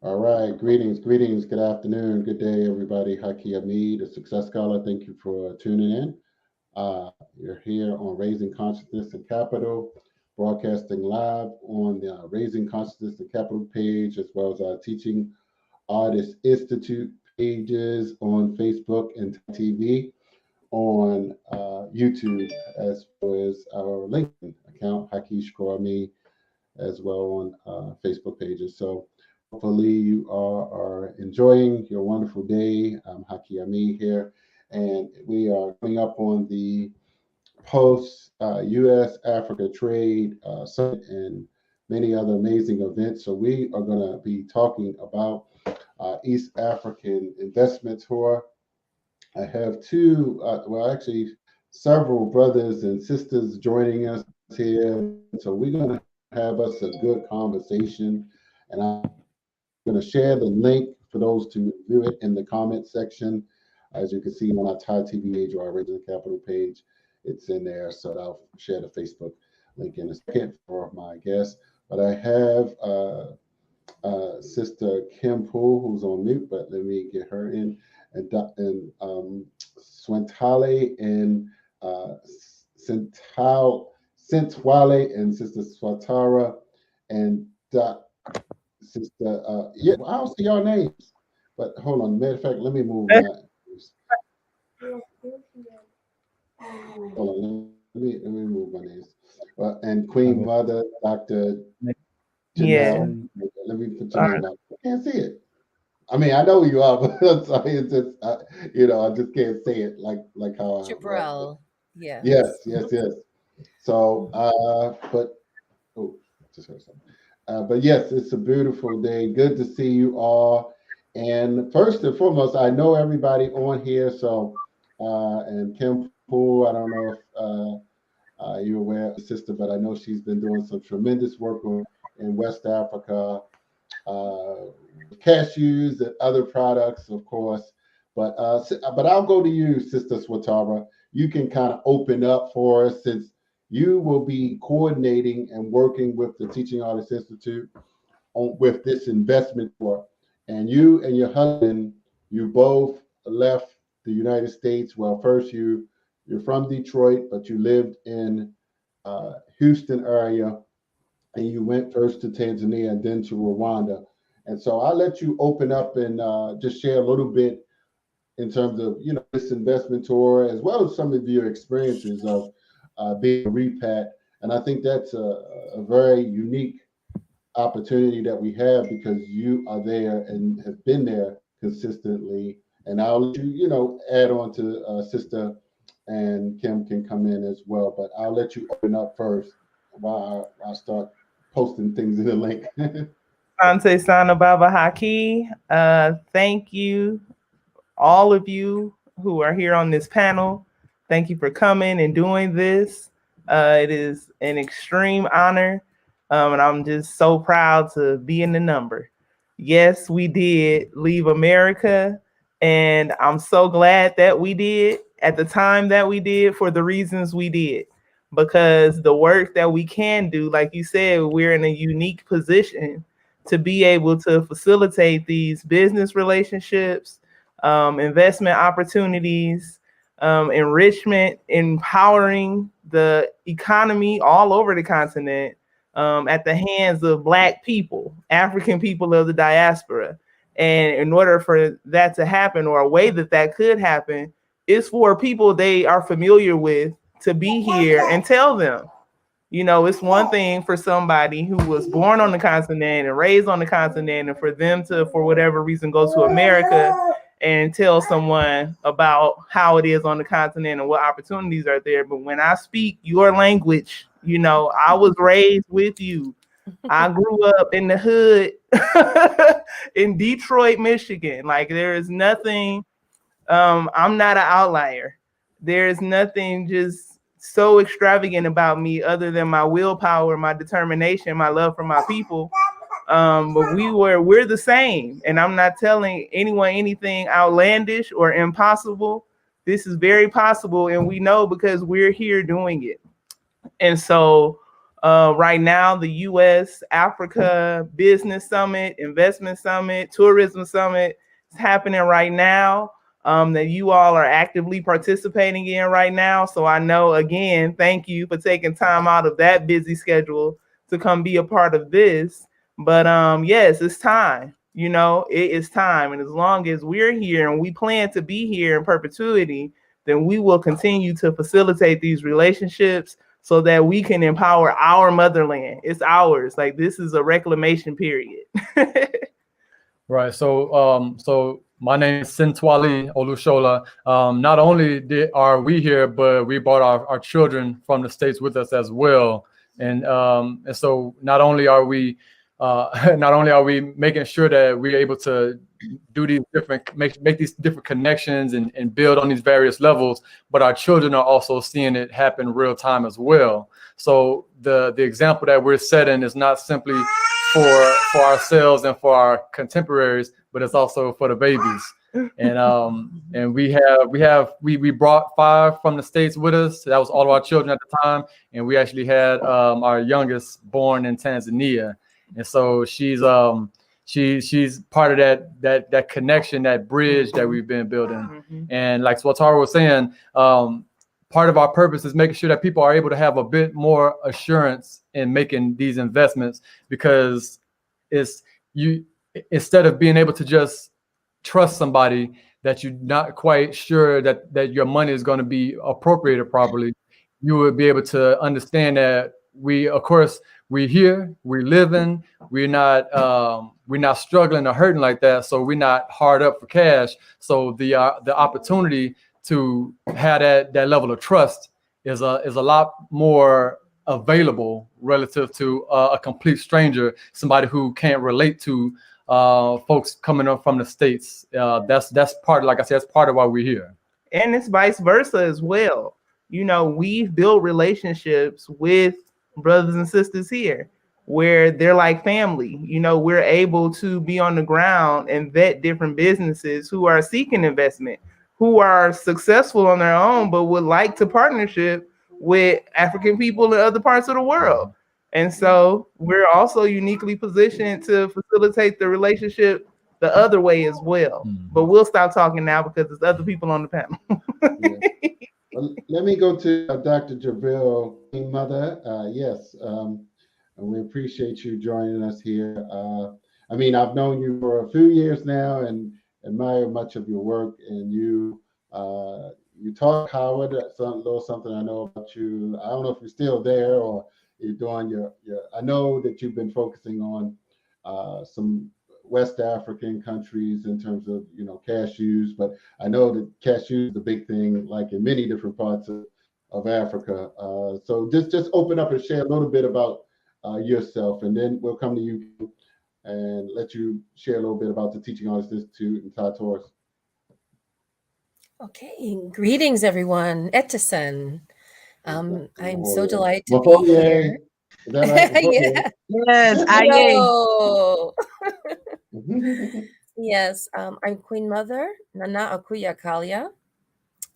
All right, greetings, good afternoon, good day, everybody. Haki Ami, the Success Scholar. Thank you for tuning in. You're here on Raising Consciousness and Capital, broadcasting live on the Raising Consciousness and Capital page, as well as our Teaching Artist Institute pages on Facebook and TV, on YouTube, as well as our LinkedIn account, Haki Shkorami, as well on Facebook pages. So hopefully you are enjoying your wonderful day. I'm Haki Ami here, and we are coming up on the post U.S. Africa Trade Summit and many other amazing events. So we are going to be talking about East African Investment Tour. I have actually several brothers and sisters joining us here. So we're going to have us a good conversation. And I'm going to share the link for those to view it in the comment section. As you can see on our Thai TV page or our Raising Capital page, it's in there. So I'll share the Facebook link in a second for my guests. But I have Sister Kim Poole, who's on mute, but let me get her in. And Swantale and Sintwale and Sister Swatara and Sister, yeah, I don't see your names, but hold on. Matter of fact, let me move my. Hold on, let me move my names. And Queen Mother, Dr. Yeah. Janelle. Let me put your name up. I can't see it. I mean, I know who you are, but I'm sorry, it's just I just can't say it like how I write it. Jabril. Yes. Yes. So, but oh, just heard something. But yes, it's a beautiful day. Good to see you all. And first and foremost, I know everybody on here. So, and Kim Poole, I don't know if you're aware of the sister, but I know she's been doing some tremendous work in West Africa, uh, cashews and other products, of course. But I'll go to you, Sister Swatara. You can kind of open up for us since you will be coordinating and working with the Teaching Artists Institute with this investment tour. And you and your husband, you both left the United States. Well, first you're from Detroit, but you lived in Houston area, and you went first to Tanzania and then to Rwanda. And so I'll let you open up and just share a little bit in terms of this investment tour, as well as some of your experiences of being a repat. And I think that's a very unique opportunity that we have because you are there and have been there consistently. And I'll let add on to Sister, and Kim can come in as well. But I'll let you open up first while I start posting things in the link. Ante Sana Baba Haki. Thank you, all of you who are here on this panel. Thank you for coming and doing this. It is an extreme honor, and I'm just so proud to be in the number. Yes, we did leave America, and I'm so glad that we did at the time that we did for the reasons we did. Because the work that we can do, like you said, we're in a unique position to be able to facilitate these business relationships, investment opportunities, enrichment, empowering the economy all over the continent at the hands of Black people, African people of the diaspora. And in order for that to happen, or a way that that could happen, is for people they are familiar with to be here and tell them. It's one thing for somebody who was born on the continent and raised on the continent, and for them to, for whatever reason, go to America and tell someone about how it is on the continent and what opportunities are there. But when I speak your language, I was raised with you. I grew up in the hood in Detroit, Michigan. Like, there is nothing, I'm not an outlier. There is nothing just so extravagant about me other than my willpower, my determination, my love for my people. But we're the same. And I'm not telling anyone anything outlandish or impossible. This is very possible. And we know because we're here doing it. And so Right now, the U.S. Africa Business Summit, Investment Summit, Tourism Summit is happening right now, that you all are actively participating in right now. So I know, again, thank you for taking time out of that busy schedule to come be a part of this. But yes, it's time. You know, it is time. And as long as we're here and we plan to be here in perpetuity, then we will continue to facilitate these relationships so that we can empower our motherland. It's ours. Like, this is a reclamation period. Right. So my name is Sintwali Olushola. Not only are we here, but we brought our children from the States with us as well. And so not only are we making sure that we're able to do these different make these different connections and build on these various levels, but our children are also seeing it happen real time as well. So the example that we're setting is not simply for ourselves and for our contemporaries, but it's also for the babies. And we brought 5 from the States with us. That was all of our children at the time, and we actually had our youngest born in Tanzania. And so she's part of that connection, that bridge that we've been building. And like Swatara was saying, part of our purpose is making sure that people are able to have a bit more assurance in making these investments, because instead of being able to just trust somebody that you're not quite sure that your money is going to be appropriated properly, you would be able to understand that we're here, we're living, we're not struggling or hurting like that, so we're not hard up for cash. So the opportunity to have that level of trust is a lot more available relative to a complete stranger, somebody who can't relate to folks coming up from the States. That's part, like I said, that's part of why we're here. And it's vice versa as well. You know, we've built relationships with brothers and sisters here where they're like family. You know, we're able to be on the ground and vet different businesses who are seeking investment, who are successful on their own, but would like to partnership with African people in other parts of the world. And so we're also uniquely positioned to facilitate the relationship the other way as well. But we'll stop talking now because there's other people on the panel. Yeah. Well, let me go to Dr. Jabril, Mother. Yes, and we appreciate you joining us here. I mean, I've known you for a few years now and admire much of your work. And you taught Howard a little something I know about you. I don't know if you're still there or you're doing your. I know that you've been focusing on some West African countries in terms of cashews, but I know that cashews is a big thing, like in many different parts of Africa. So just open up and share a little bit about yourself, and then we'll come to you and let you share a little bit about the Teaching Artist Institute and Ty Torres. Okay, greetings everyone. Etison. I'm so delighted to be here. Is that right? Yeah. Yes, Hello. Yes, I'm Queen Mother Nana Akuya Kalia.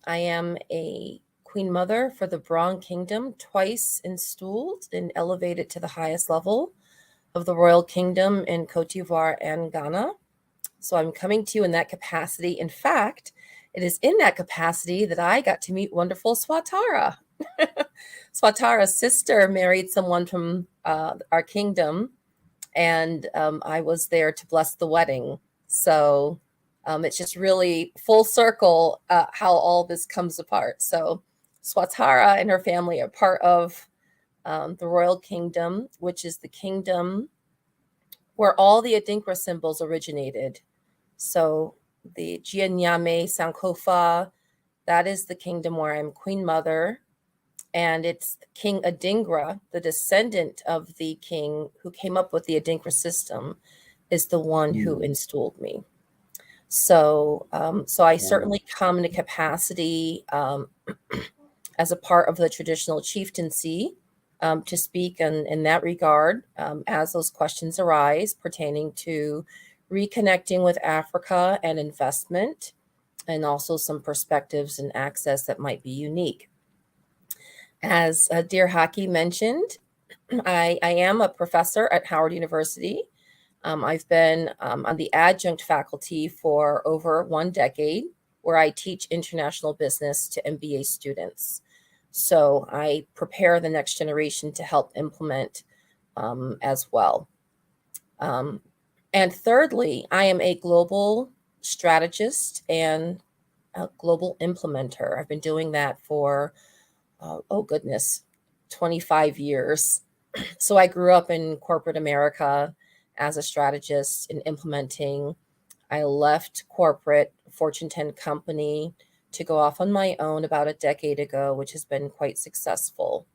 I am a Queen Mother for the Bronx Kingdom, twice installed and elevated to the highest level of the Royal Kingdom in Cote d'Ivoire and Ghana. So I'm coming to you in that capacity. In fact, it is in that capacity that I got to meet wonderful Swatara. Swatara's sister married someone from our kingdom, and I was there to bless the wedding. So it's just really full circle how all this comes apart. So Swatara and her family are part of the Royal Kingdom, which is the kingdom where all the Adinkra symbols originated. So the Gianyame Sankofa, that is the kingdom where I'm Queen Mother. And it's King Adingra, the descendant of the king who came up with the Adinkra system, is the one who installed me. So I certainly come in a capacity as a part of the traditional chieftaincy to speak in that regard as those questions arise pertaining to reconnecting with Africa and investment, and also some perspectives and access that might be unique. As dear Haki mentioned, I am a professor at Howard University. I've been on the adjunct faculty for over 1 decade, where I teach international business to MBA students. So I prepare the next generation to help implement as well. And thirdly, I am a global strategist and a global implementer. I've been doing that for, 25 years. So I grew up in corporate America as a strategist in implementing. I left corporate Fortune 10 company to go off on my own about a decade ago, which has been quite successful.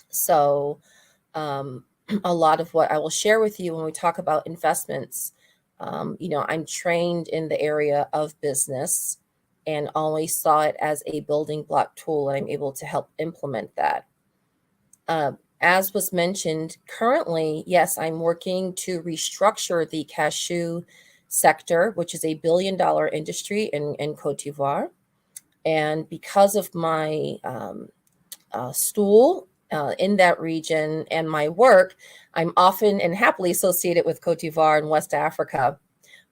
So a lot of what I will share with you when we talk about investments, I'm trained in the area of business and always saw it as a building block tool, and I'm able to help implement that. As was mentioned, currently, yes, I'm working to restructure the cashew sector, which is $1 billion industry in Cote d'Ivoire. And because of my stool in that region and my work, I'm often and happily associated with Cote d'Ivoire and West Africa.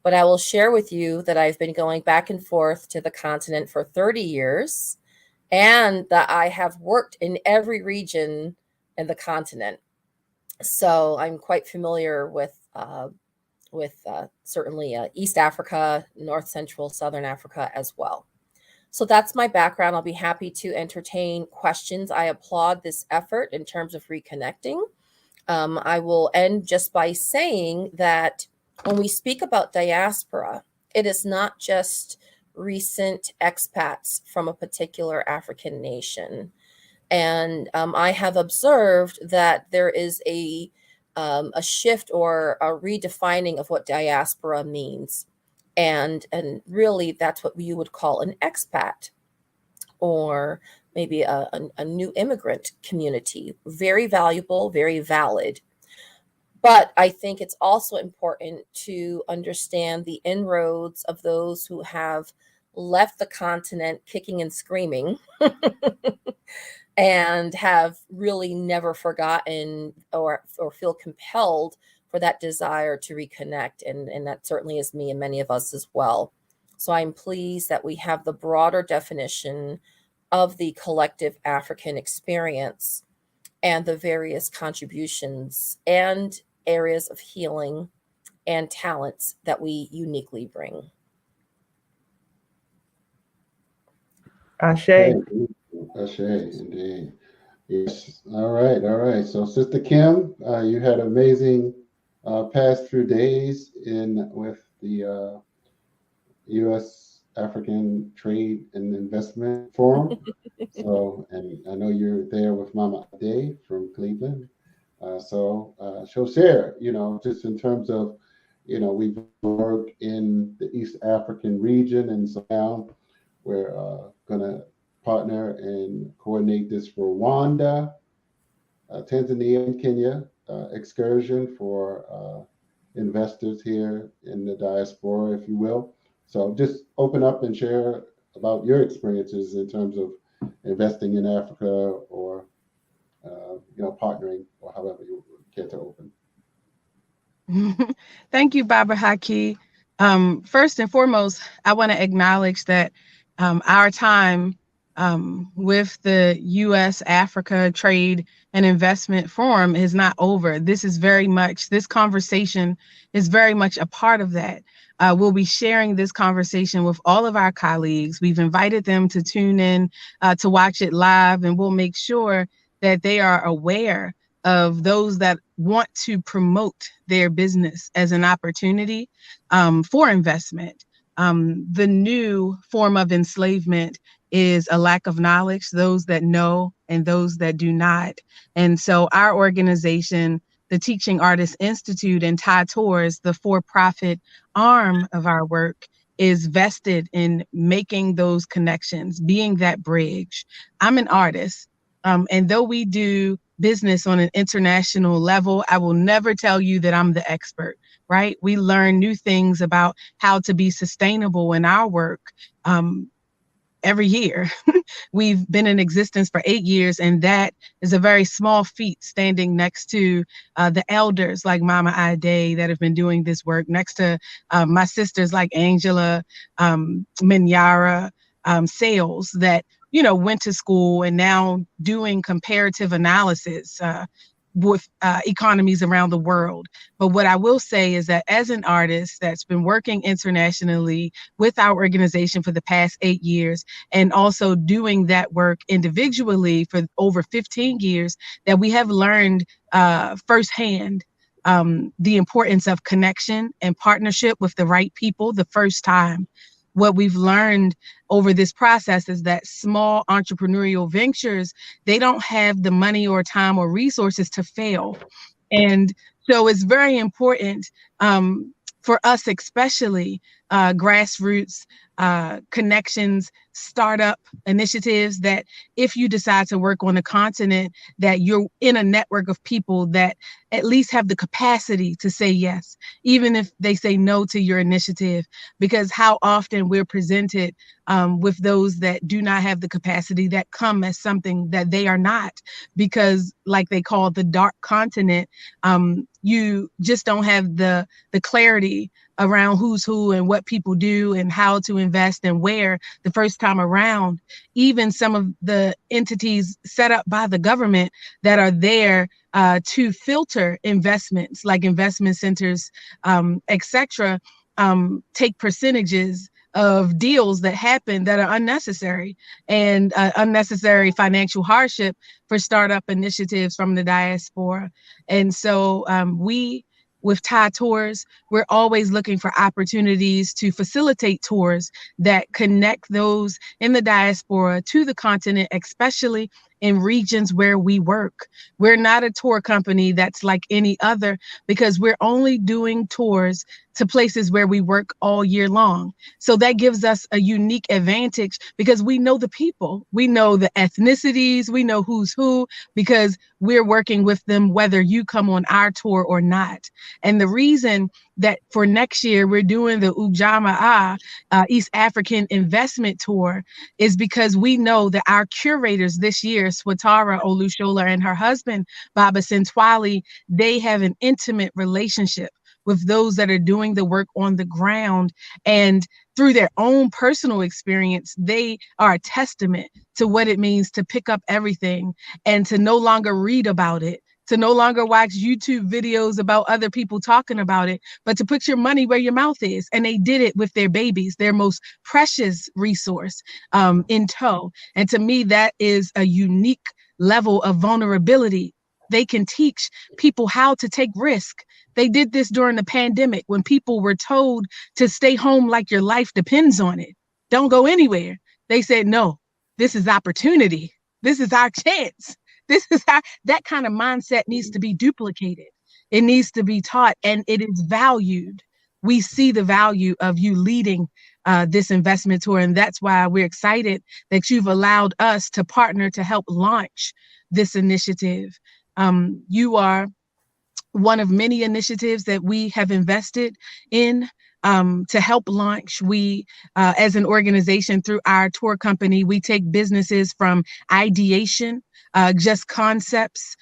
But I will share with you that I've been going back and forth to the continent for 30 years, and that I have worked in every region in the continent. So I'm quite familiar with certainly East Africa, North Central, Southern Africa as well. So that's my background. I'll be happy to entertain questions. I applaud this effort in terms of reconnecting. I will end just by saying that when we speak about diaspora, it is not just recent expats from a particular African nation. And I have observed that there is a shift or a redefining of what diaspora means. And really, that's what you would call an expat, or maybe a new immigrant community. Very valuable, very valid. But I think it's also important to understand the inroads of those who have left the continent kicking and screaming and have really never forgotten or feel compelled for that desire to reconnect. And that certainly is me and many of us as well. So I'm pleased that we have the broader definition of the collective African experience and the various contributions and areas of healing and talents that we uniquely bring. Ashe. Ashe, indeed. Yes. All right. So, Sister Kim, you had amazing past few days with the U.S. African Trade and Investment Forum. So, and I know you're there with Mama Ade from Cleveland. So she'll share, just in terms of, we've worked in the East African region, and so now we're going to partner and coordinate this for Rwanda, Tanzania, and Kenya excursion for investors here in the diaspora, if you will. So just open up and share about your experiences in terms of investing in Africa or partnering, or however you care to open. Thank you, Baba Haki. First and foremost, I want to acknowledge that our time with the U.S. Africa Trade and Investment Forum is not over. This conversation is very much a part of that. We'll be sharing this conversation with all of our colleagues. We've invited them to tune in to watch it live, and we'll make sure that they are aware of those that want to promote their business as an opportunity for investment. The new form of enslavement is a lack of knowledge, those that know and those that do not. And so our organization, the Teaching Artists Institute, and Ty Tours, the for-profit arm of our work, is vested in making those connections, being that bridge. I'm an artist. And though we do business on an international level, I will never tell you that I'm the expert, right? We learn new things about how to be sustainable in our work every year. We've been in existence for 8 years, and that is a very small feat, standing next to the elders like Mama Ide that have been doing this work, next to my sisters like Angela, Minyara, Sales, that went to school and now doing comparative analysis with economies around the world. But what I will say is that as an artist that's been working internationally with our organization for the past 8 years, and also doing that work individually for over 15 years, that we have learned firsthand the importance of connection and partnership with the right people the first time. What we've learned over this process is that small entrepreneurial ventures, they don't have the money or time or resources to fail. And so it's very important for us, especially grassroots connections, startup initiatives, that if you decide to work on a continent, that you're in a network of people that at least have the capacity to say yes, even if they say no to your initiative. Because how often we're presented with those that do not have the capacity, that come as something that they are not, because like they call the dark continent, you just don't have the clarity around who's who and what people do and how to invest and where the first time around. Even some of the entities set up by the government that are there to filter investments, like investment centers, etc., take percentages of deals that happen that are unnecessary, and unnecessary financial hardship for startup initiatives from the diaspora. And so with Thai Tours, we're always looking for opportunities to facilitate tours that connect those in the diaspora to the continent, especially in regions where we work. We're not a tour company that's like any other, because we're only doing tours to places where we work all year long. So that gives us a unique advantage, because we know the people, we know the ethnicities, we know who's who, because we're working with them whether you come on our tour or not. And the reason that for next year we're doing the Ujamaa East African Investment Tour is because we know that our curators this year, Swatara Olushola and her husband, Baba Sintwali, they have an intimate relationship with those that are doing the work on the ground. And through their own personal experience, they are a testament to what it means to pick up everything and to no longer read about it, to no longer watch YouTube videos about other people talking about it, but to put your money where your mouth is. And they did it with their babies, their most precious resource, in tow. And to me, that is a unique level of vulnerability. They can teach people how to take risk. They did this during the pandemic when people were told to stay home like your life depends on it. Don't go anywhere. They said, no, this is opportunity. This is our chance. That kind of mindset needs to be duplicated. It needs to be taught, and it is valued. We see the value of you leading this investment tour, and that's why we're excited that you've allowed us to partner to help launch this initiative. You are one of many initiatives that we have invested in to help launch. We, as an organization, through our tour company, we take businesses from ideation, just concepts,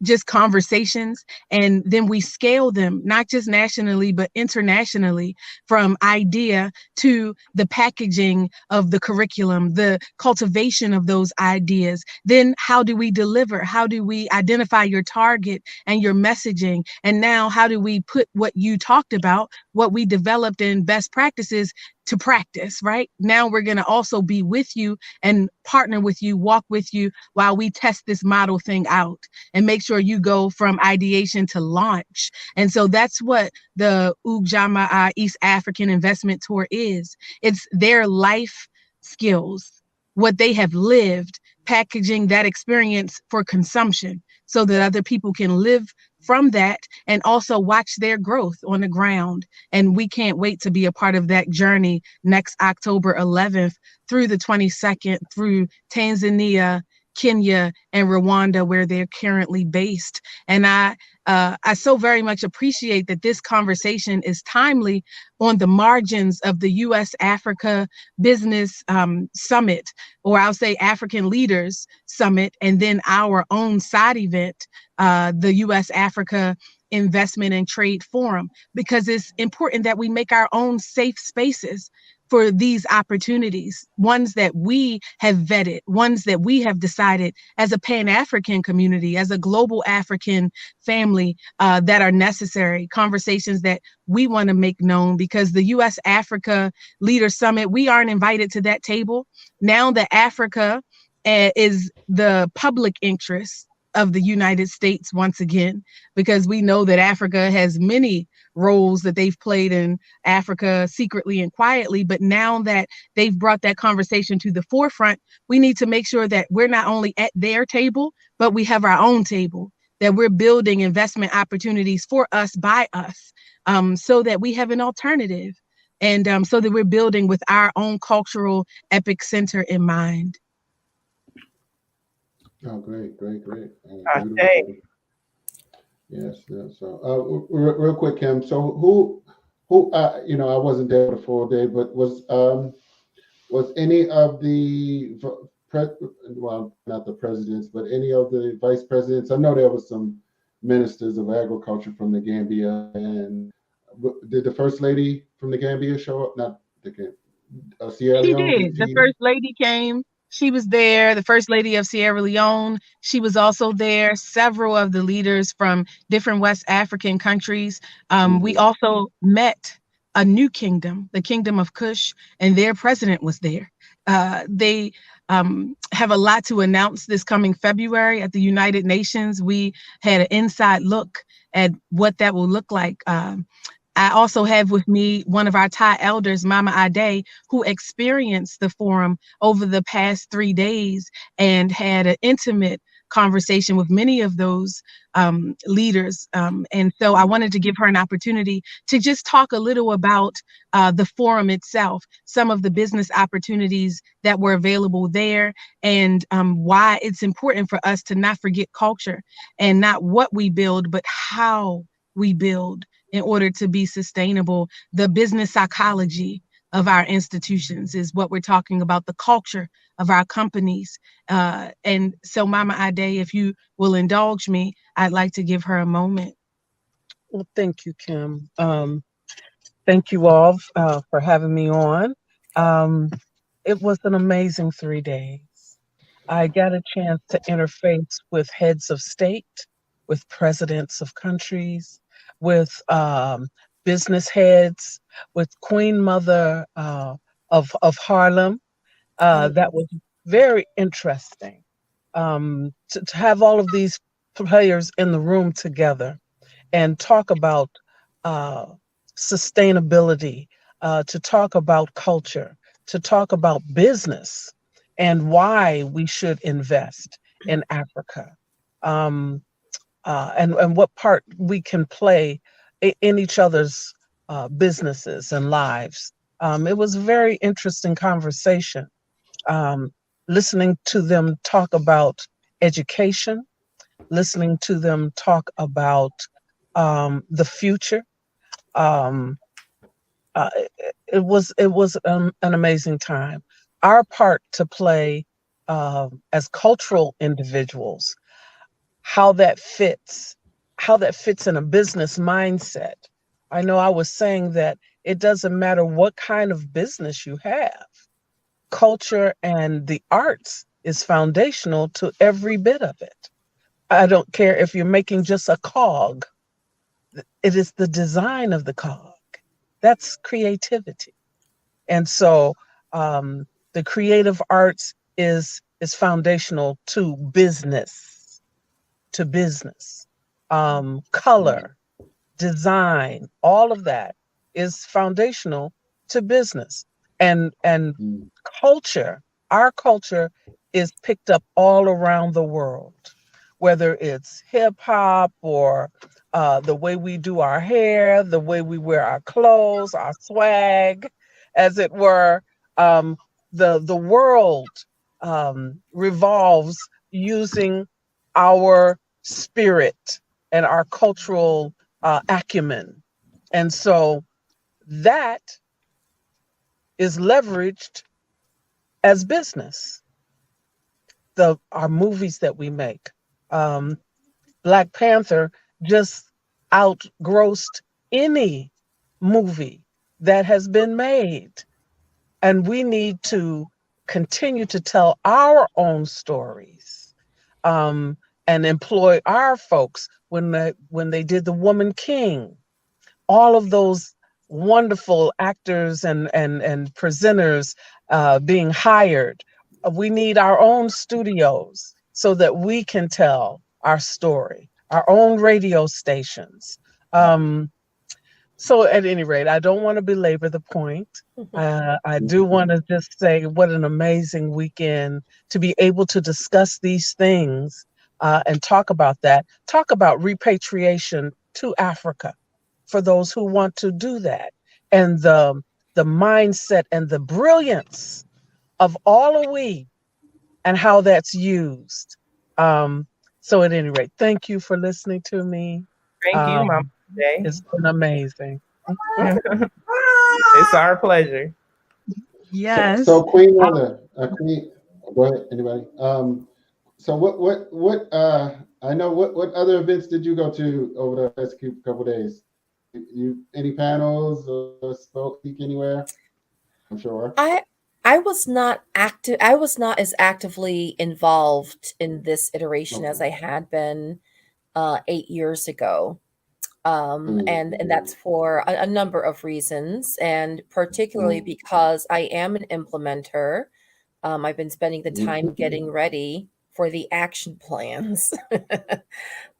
just conversations, and then we scale them, not just nationally, but internationally, from idea to the packaging of the curriculum, the cultivation of those ideas. Then how do we deliver? How do we identify your target and your messaging? And now how do we put what you talked about, what we developed in best practices, to practice, right? Now we're going to also be with you and partner with you, walk with you while we test this model thing out and make sure you go from ideation to launch. And so that's what the Ujamaa East African Investment Tour is. It's their life skills, what they have lived, packaging that experience for consumption so that other people can live from that and also watch their growth on the ground. And we can't wait to be a part of that journey next October 11th through the 22nd through Tanzania, Kenya and Rwanda, where they're currently based. And I so very much appreciate that this conversation is timely on the margins of the U.S. Africa Business Summit, or I'll say African Leaders Summit, and then our own side event, the U.S. Africa Investment and Trade Forum, because it's important that we make our own safe spaces for these opportunities, ones that we have vetted, ones that we have decided as a Pan-African community, as a global African family, that are necessary, conversations that we want to make known, because the U.S. Africa Leader Summit, we aren't invited to that table. Now that Africa is the public interest of the United States once again, because we know that Africa has many roles that they've played in Africa secretly and quietly. But now that they've brought that conversation to the forefront, we need to make sure that we're not only at their table, but we have our own table, that we're building investment opportunities for us, by us, so that we have an alternative, and so that we're building with our own cultural epic center in mind. Oh, great. Okay. Yes. So, real quick, Kim. So, who? I wasn't there the full day, but was any of the well, not the presidents, but any of the vice presidents? I know there was some ministers of agriculture from the Gambia, and did the first lady from the Gambia show up? Not the Gambia, Sierra She Leone. did. The first lady came. She was there. The first lady of Sierra Leone. She was also there. Several of the leaders from different West African countries. We also met a new kingdom, the Kingdom of Kush, and their president was there. They have a lot to announce this coming February at the United Nations. We had an inside look at what that will look like. I also have with me one of our Thai elders, Mama Ade, who experienced the forum over the past 3 days and had an intimate conversation with many of those leaders. And so I wanted to give her an opportunity to just talk a little about the forum itself, some of the business opportunities that were available there, and why it's important for us to not forget culture, and not what we build, but how we build in order to be sustainable. The business psychology of our institutions is what we're talking about, the culture of our companies. And so, Mama Ade, if you will indulge me, I'd like to give her a moment. Well, thank you, Kim. Thank you all for having me on. It was an amazing 3 days. I got a chance to interface with heads of state, with presidents of countries, with business heads, with Queen Mother of Harlem. That was very interesting to have all of these players in the room together and talk about sustainability, to talk about culture, to talk about business, and why we should invest in Africa. And what part we can play in each other's businesses and lives. It was a very interesting conversation, listening to them talk about education, listening to them talk about the future. It was an amazing time. Our part to play as cultural individuals, how that fits in a business mindset. I know I was saying that it doesn't matter what kind of business you have. Culture and the arts is foundational to every bit of it. I don't care if you're making just a cog. It is the design of the cog. That's creativity. And so the creative arts is foundational to business. Color, design, all of that is foundational to business. And culture, our culture is picked up all around the world, whether it's hip hop or the way we do our hair, the way we wear our clothes, our swag, as it were. The world revolves using our spirit and our cultural acumen. And so that is leveraged as business. Our movies that we make. Black Panther just outgrossed any movie that has been made. And we need to continue to tell our own stories, and employ our folks when they did The Woman King. All of those wonderful actors and presenters being hired. We need our own studios so that we can tell our story, our own radio stations. So at any rate, I don't want to belabor the point. I do want to just say what an amazing weekend to be able to discuss these things and talk about that. Talk about repatriation to Africa for those who want to do that, and the mindset and the brilliance of all of we and how that's used. So at any rate, thank you for listening to me. Thank you, Mama J. It's been amazing. It's our pleasure. Yes. So Queen Mother, Queen, go ahead, anybody. So what I know what other events did you go to over the past couple days? You any panels or speak anywhere? I'm sure. I was not active. I was not as actively involved in this iteration as I had been 8 years ago. And that's for a number of reasons, and particularly because I am an implementer. I've been spending the time getting ready for the action plans.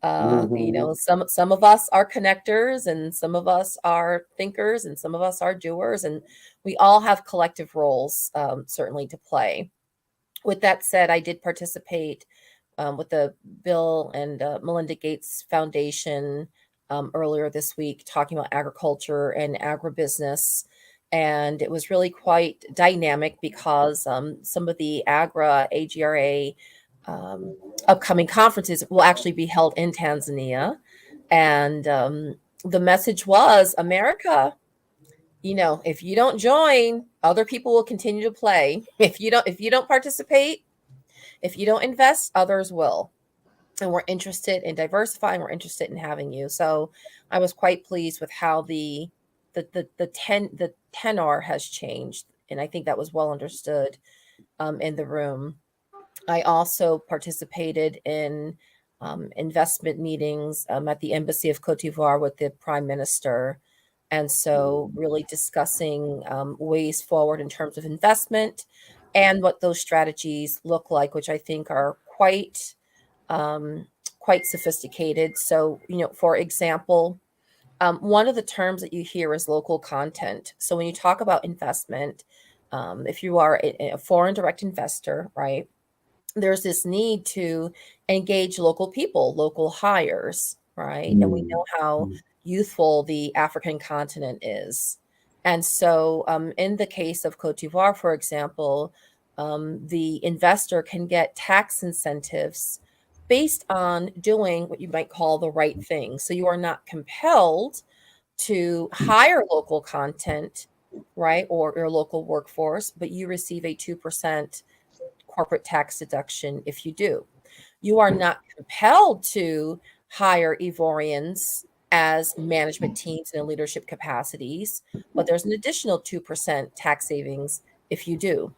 Some of us are connectors, and some of us are thinkers, and some of us are doers, and we all have collective roles, certainly to play. With that said, I did participate with the Bill and Melinda Gates Foundation earlier this week, talking about agriculture and agribusiness. And it was really quite dynamic because some of the AGRA upcoming conferences will actually be held in Tanzania. And the message was, America, if you don't join, other people will continue to play. If you don't participate, if you don't invest, others will. And we're interested in diversifying. We're interested in having you. So I was quite pleased with how the tenor has changed, and I think that was well understood in the room. I also participated in investment meetings at the Embassy of Cote d'Ivoire with the Prime Minister, and so really discussing ways forward in terms of investment and what those strategies look like, which I think are quite sophisticated. So, for example, one of the terms that you hear is local content. So when you talk about investment, if you are a foreign direct investor, right, there's this need to engage local people, local hires, right? And we know how youthful the African continent is. And so in the case of Cote d'Ivoire, for example, the investor can get tax incentives based on doing what you might call the right thing. So you are not compelled to hire local content, right, or your local workforce, but you receive a 2% corporate tax deduction if you do. You are not compelled to hire Ivorians as management teams and in leadership capacities, but there's an additional 2% tax savings if you do.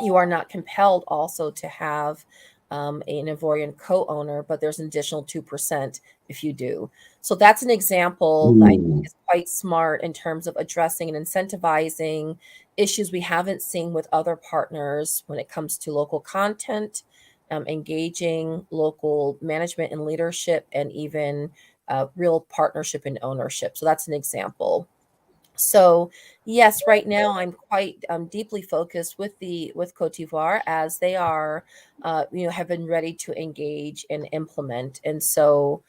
You are not compelled also to have an Ivorian co-owner, but there's an additional 2% if you do. So that's an example that I think is quite smart in terms of addressing and incentivizing issues we haven't seen with other partners when it comes to local content, engaging local management and leadership, and even real partnership and ownership. So that's an example. So yes, right now I'm quite deeply focused with Cote d'Ivoire, as they are, have been ready to engage and implement. And so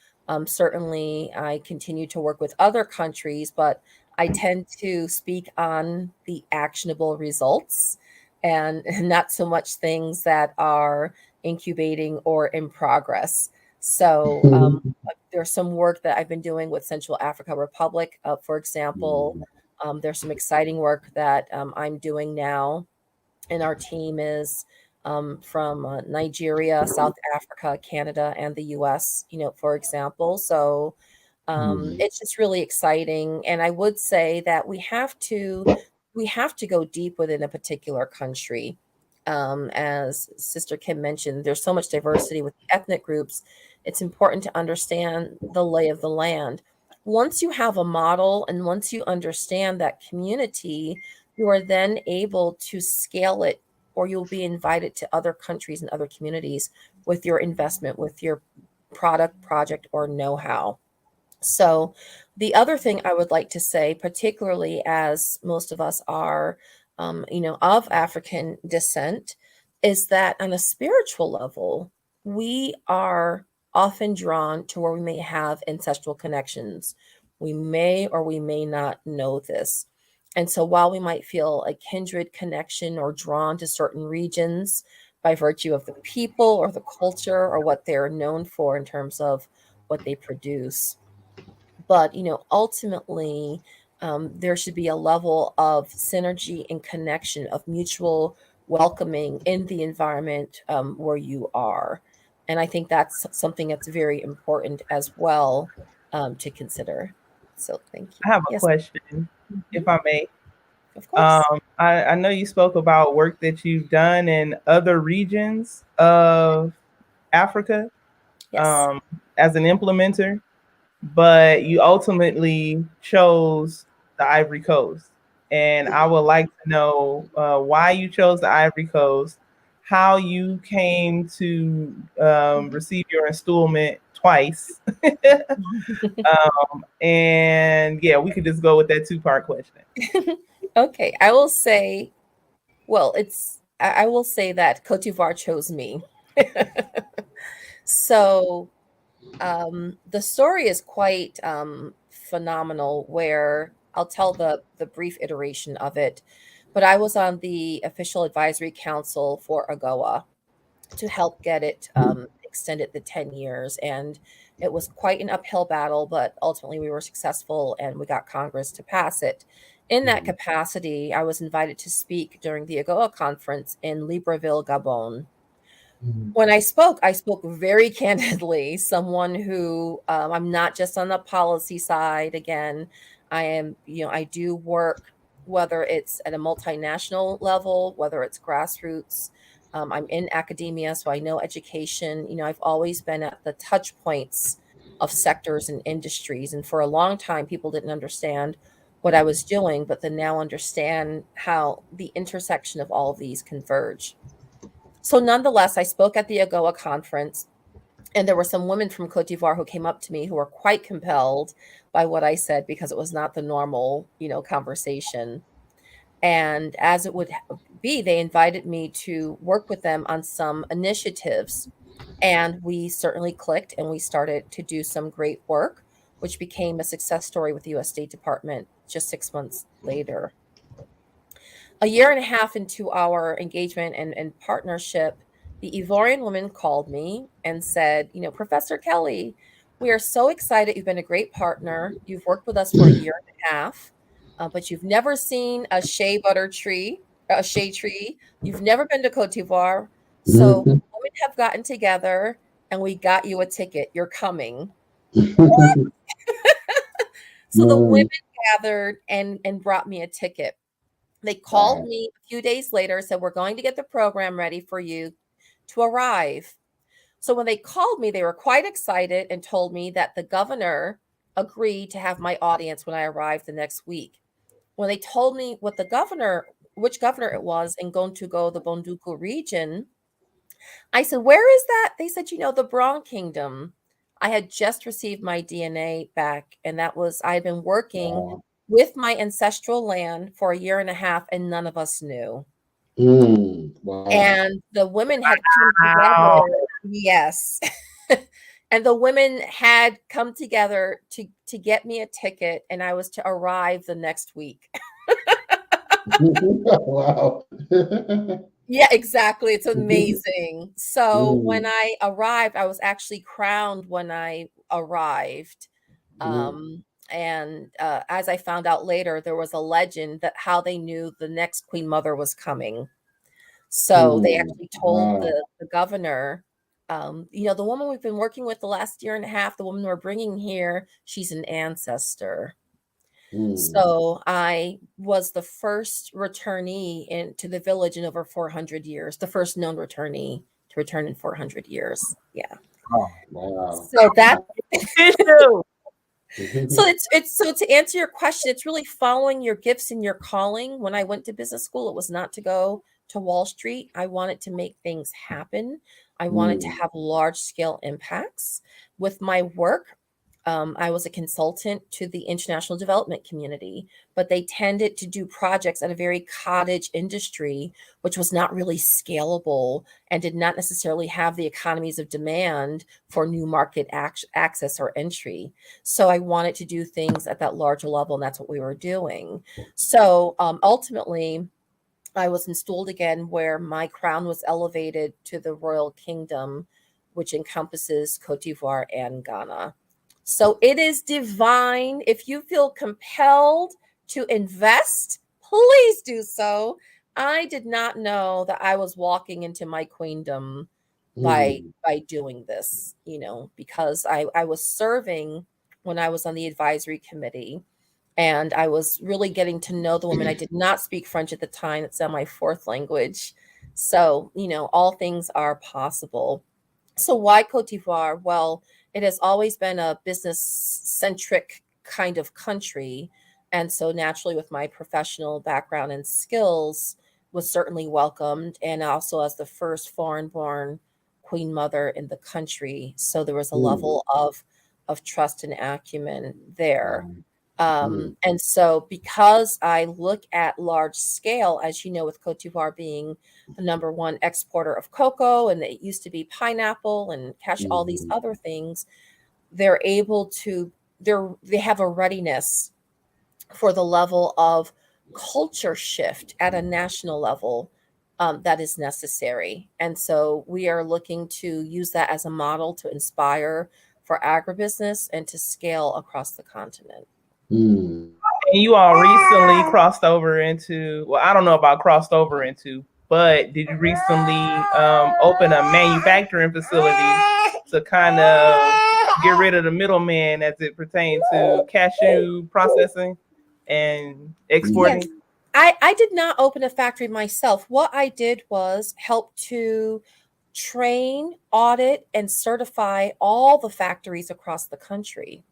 certainly I continue to work with other countries, but I tend to speak on the actionable results and not so much things that are incubating or in progress. So there's some work that I've been doing with Central Africa Republic, for example. There's some exciting work that I'm doing now, and our team is from Nigeria, South Africa, Canada, and the US, for example. So it's just really exciting. And I would say that we have to go deep within a particular country. As Sister Kim mentioned, there's so much diversity with ethnic groups. It's important to understand the lay of the land. Once you have a model and once you understand that community, you are then able to scale it, or you'll be invited to other countries and other communities with your investment, with your product, project, or know-how. So the other thing I would like to say, particularly as most of us are, of African descent, is that on a spiritual level, we are often drawn to where we may have ancestral connections. We may or we may not know this. And so while we might feel a kindred connection or drawn to certain regions by virtue of the people or the culture or what they're known for in terms of what they produce, but ultimately there should be a level of synergy and connection, of mutual welcoming in the environment where you are. And I think that's something that's very important as well to consider. So thank you. I have a Yes. question, if I may. Of course. I know you spoke about work that you've done in other regions of Africa Yes. as an implementer, but you ultimately chose the Ivory Coast. And I would like to know why you chose the Ivory Coast, how you came to receive your installment twice. And yeah, we could just go with that 2-part question. Okay, I will say, well, I will say that Cote d'Ivoire chose me. So the story is quite phenomenal, where I'll tell the brief iteration of it. But I was on the official advisory council for AGOA to help get it extended the 10 years. And it was quite an uphill battle, but ultimately we were successful and we got Congress to pass it. In that capacity, I was invited to speak during the AGOA conference in Libreville, Gabon. When I spoke very candidly. Someone who I'm not just on the policy side. Again, I am, I do work, whether it's at a multinational level, whether it's grassroots. I'm in academia, so I know education. I've always been at the touch points of sectors and industries. And for a long time, people didn't understand what I was doing, but then now understand how the intersection of all of these converge. So nonetheless, I spoke at the AGOA conference, and there were some women from Cote d'Ivoire who came up to me who were quite compelled by what I said, because it was not the normal, conversation. And as it would be, they invited me to work with them on some initiatives. And we certainly clicked, and we started to do some great work, which became a success story with the US State Department just 6 months later. A year and a half into our engagement and partnership, the Ivorian woman called me and said, Professor Kelly, we are so excited. You've been a great partner. You've worked with us for a year and a half, but you've never seen a shea tree. You've never been to Cote d'Ivoire. So women have gotten together and we got you a ticket. You're coming. So the women gathered and brought me a ticket. They called me a few days later, said, we're going to get the program ready for you to arrive. So when they called me, they were quite excited and told me that the governor agreed to have my audience when I arrived the next week. When they told me which governor it was in Gontugo, the Bonduku region, I said, where is that? They said, the Bron Kingdom. I had just received my DNA back, and I had been working with my ancestral land for a year and a half, and none of us knew. Wow. And the women had come together. Yes. And the women had come together to get me a ticket, and I was to arrive the next week. Wow. Yeah, exactly. It's amazing. So when I arrived, I was actually crowned when I arrived. And as I found out later, there was a legend that how they knew the next Queen Mother was coming. So they actually told Wow. the governor, the woman we've been working with the last year and a half, the woman we're bringing here, she's an ancestor. So I was the first returnee into the village in over 400 years, the first known returnee to return in 400 years. Yeah. Wow. So that Official. so it's so to answer your question, it's really following your gifts and your calling. When I went to business school, it was not to go to Wall Street. I wanted to make things happen. I wanted to have large scale impacts with my work. I was a consultant to the international development community, but they tended to do projects at a very cottage industry, which was not really scalable and did not necessarily have the economies of demand for new market access or entry. So I wanted to do things at that larger level, and that's what we were doing. So ultimately, I was installed again where my crown was elevated to the royal kingdom, which encompasses Cote d'Ivoire and Ghana. So it is divine. If you feel compelled to invest, please do so. I did not know that I was walking into my queendom by doing this, because I was serving when I was on the advisory committee, and I was really getting to know the woman. I did not speak French at the time. It's my fourth language. So, all things are possible. So why Cote d'Ivoire? Well, it has always been a business-centric kind of country. And so naturally, with my professional background and skills, was certainly welcomed. And also as the first foreign-born queen mother in the country. So there was a level of trust and acumen there. And so because I look at large scale, as you know, with Cote d'Ivoire being the number one exporter of cocoa, and it used to be pineapple and cash, all these other things, they're able to, they have a readiness for the level of culture shift at a national level that is necessary. And so we are looking to use that as a model to inspire for agribusiness and to scale across the continent. And you all recently crossed over into, well, I don't know about crossed over into, but did you recently open a manufacturing facility to kind of get rid of the middleman as it pertains to cashew processing and exporting? Yes. I did not open a factory myself. What I did was help to train, audit, and certify all the factories across the country,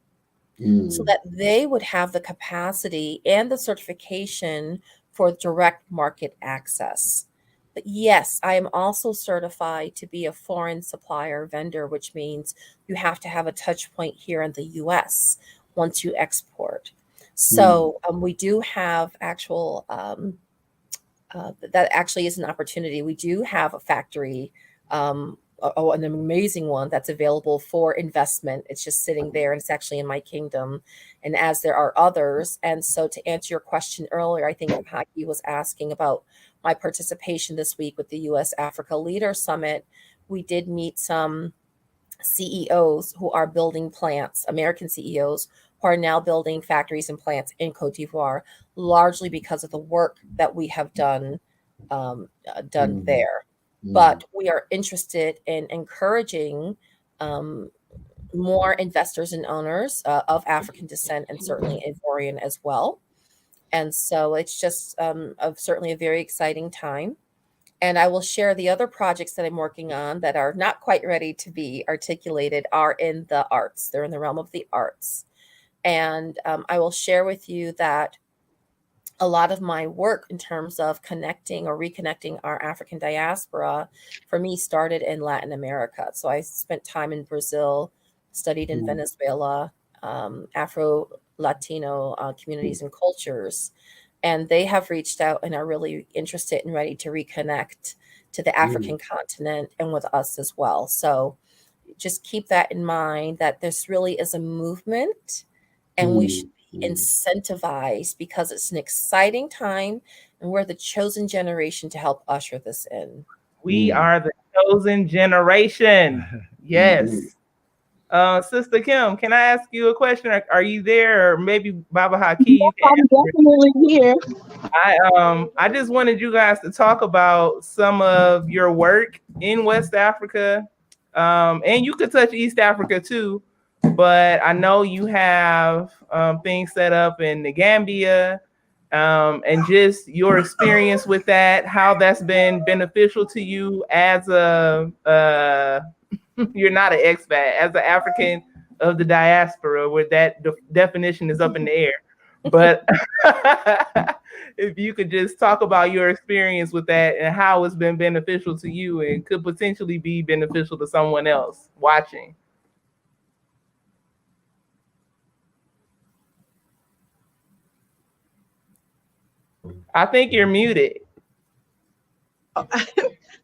so that they would have the capacity and the certification for direct market access. But yes, I am also certified to be a foreign supplier vendor, which means you have to have a touch point here in the US once you export. So we do have actual, that actually is an opportunity. We do have a factory, an amazing one that's available for investment. It's just sitting there, and it's actually in my kingdom, and as there are others. And so to answer your question earlier, I think Haki was asking about my participation this week with the US Africa Leader Summit. We did meet some CEOs who are building plants, American CEOs who are now building factories and plants in Cote d'Ivoire, largely because of the work that we have done there. But we are interested in encouraging more investors and owners of African descent, and certainly Ivorian as well. And so it's just certainly a very exciting time. And I will share the other projects that I'm working on that are not quite ready to be articulated are in the arts. They're in the realm of the arts. And I will share with you that a lot of my work in terms of connecting or reconnecting our African diaspora for me started in Latin America. So I spent time in Brazil, studied in Venezuela, Afro-Latino communities and cultures. And they have reached out and are really interested and ready to reconnect to the African continent and with us as well. So just keep that in mind, that this really is a movement, and we should incentivized because it's an exciting time and we're the chosen generation to help usher this in. We are the chosen generation. Yes. Sister Kim, can I ask you a question? Are you there? Or maybe Baba Haki, you can I'm definitely here. I just wanted you guys to talk about some of your work in West Africa. And you could touch East Africa too, but I know you have things set up in the Gambia, and just your experience with that, how that's been beneficial to you as a you're not an expat, as an African of the diaspora, where that definition is up in the air. But if you could just talk about your experience with that and how it's been beneficial to you and could potentially be beneficial to someone else watching. I think you're muted.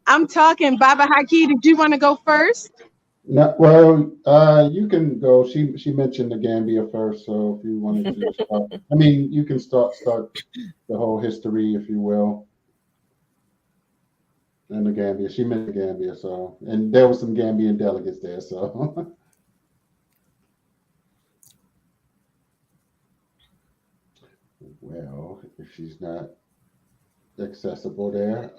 I'm talking. Baba Haki, did you want to go first? No, well, you can go. She mentioned the Gambia first, so if you wanted to start, I mean, you can start the whole history, if you will, and the Gambia. She meant the Gambia, so, and there were some Gambian delegates there, so. Well, if she's not accessible there,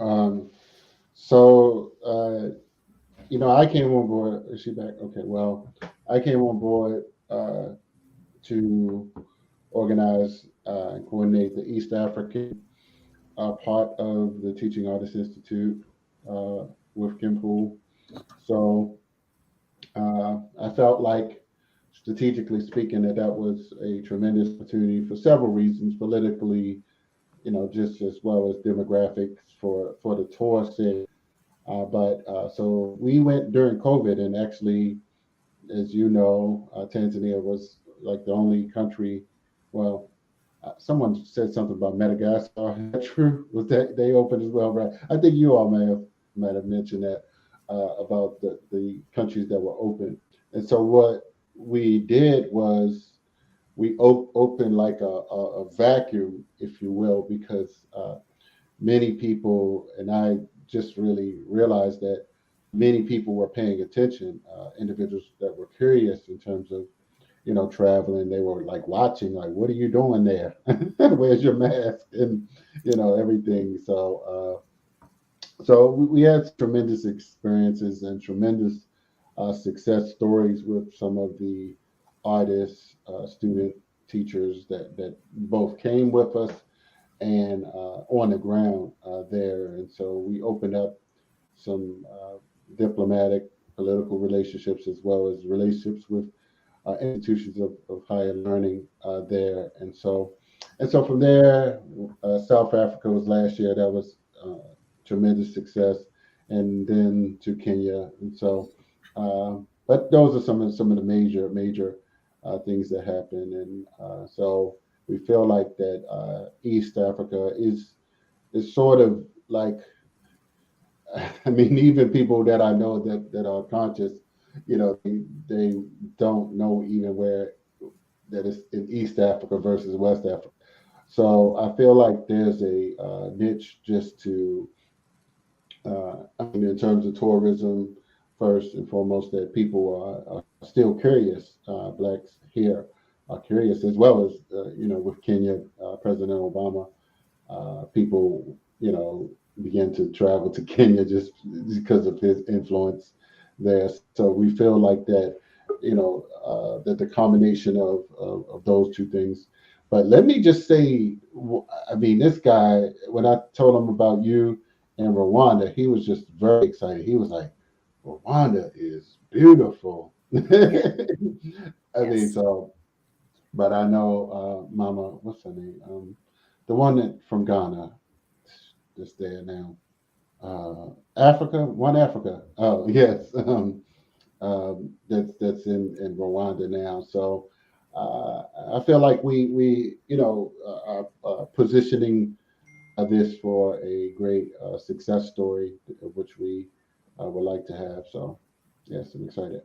I came on board. Is she back? Okay. Well, I came on board to organize and coordinate the East African part of the Teaching Artists Institute with Kim Poole. So I felt like, strategically speaking, that was a tremendous opportunity for several reasons, politically, just as well as demographics for the tour city. So we went during COVID, and actually, as you know, Tanzania was like the only country. Well, someone said something about Madagascar. Is that true? Was that they opened as well, right? I think you all might have mentioned that about the countries that were open. And so what we did was we opened like a vacuum, if you will, because many people, and I just really realized that many people were paying attention, individuals that were curious in terms of, traveling. They were like watching, like, what are you doing there? Where's your mask? And, everything. So we had tremendous experiences and tremendous success stories with some of the artists, student teachers that both came with us and on the ground there. And so we opened up some diplomatic, political relationships, as well as relationships with institutions of higher learning there. And so from there, South Africa was last year. That was tremendous success, and then to Kenya. And so, but those are some of the major things that happen. And so we feel like that East Africa is sort of like, I mean, even people that I know that are conscious, they don't know even where that is in East Africa versus West Africa. So I feel like there's a niche just to, in terms of tourism, first and foremost, that people are still curious. Blacks here are curious, as well as, with Kenya, President Obama, people, began to travel to Kenya just because of his influence there. So we feel like that, that the combination of those two things. But let me just say, I mean, this guy, when I told him about you and Rwanda, he was just very excited. He was like, Rwanda is beautiful. I mean, so, but I know Mama, what's her name? The one that from Ghana, that's there now. One Africa. Oh, yes. That's in Rwanda now. So I feel like we are positioning this for a great success story, which we would like to have. So yes, I'm excited.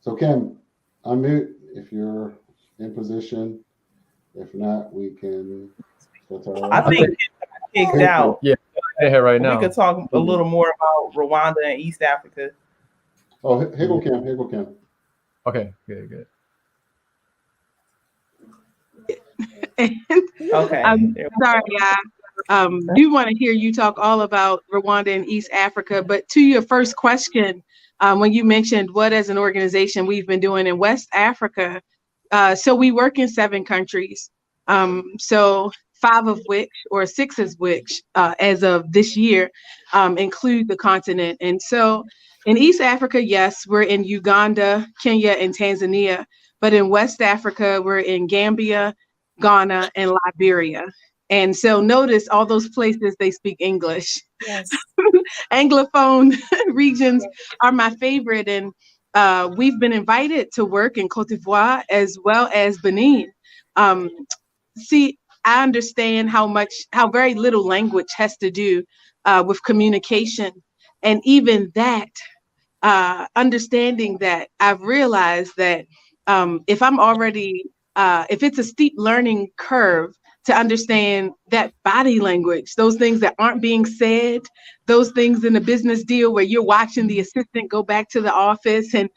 So Kim, unmute if you're in position? If not, we can. That's all I right. think it got kicked out. Yeah, here right now. We could talk a little more about Rwanda and East Africa. Oh, here go Kim. Here go Kim. Okay, good. Okay. I'm sorry, I do want to hear you talk all about Rwanda and East Africa. But to your first question, when you mentioned what as an organization we've been doing in West Africa, so we work in 7 countries. So 5 of which, or 6 of which, as of this year, include the continent. And so in East Africa, yes, we're in Uganda, Kenya, and Tanzania. But in West Africa, we're in Gambia, Ghana, and Liberia. And so notice all those places they speak English. Yes. Anglophone regions are my favorite. And we've been invited to work in Cote d'Ivoire as well as Benin. See, I understand how very little language has to do with communication. And even that, understanding that, I've realized that if I'm already, if it's a steep learning curve to understand that body language, those things that aren't being said, those things in a business deal where you're watching the assistant go back to the office, and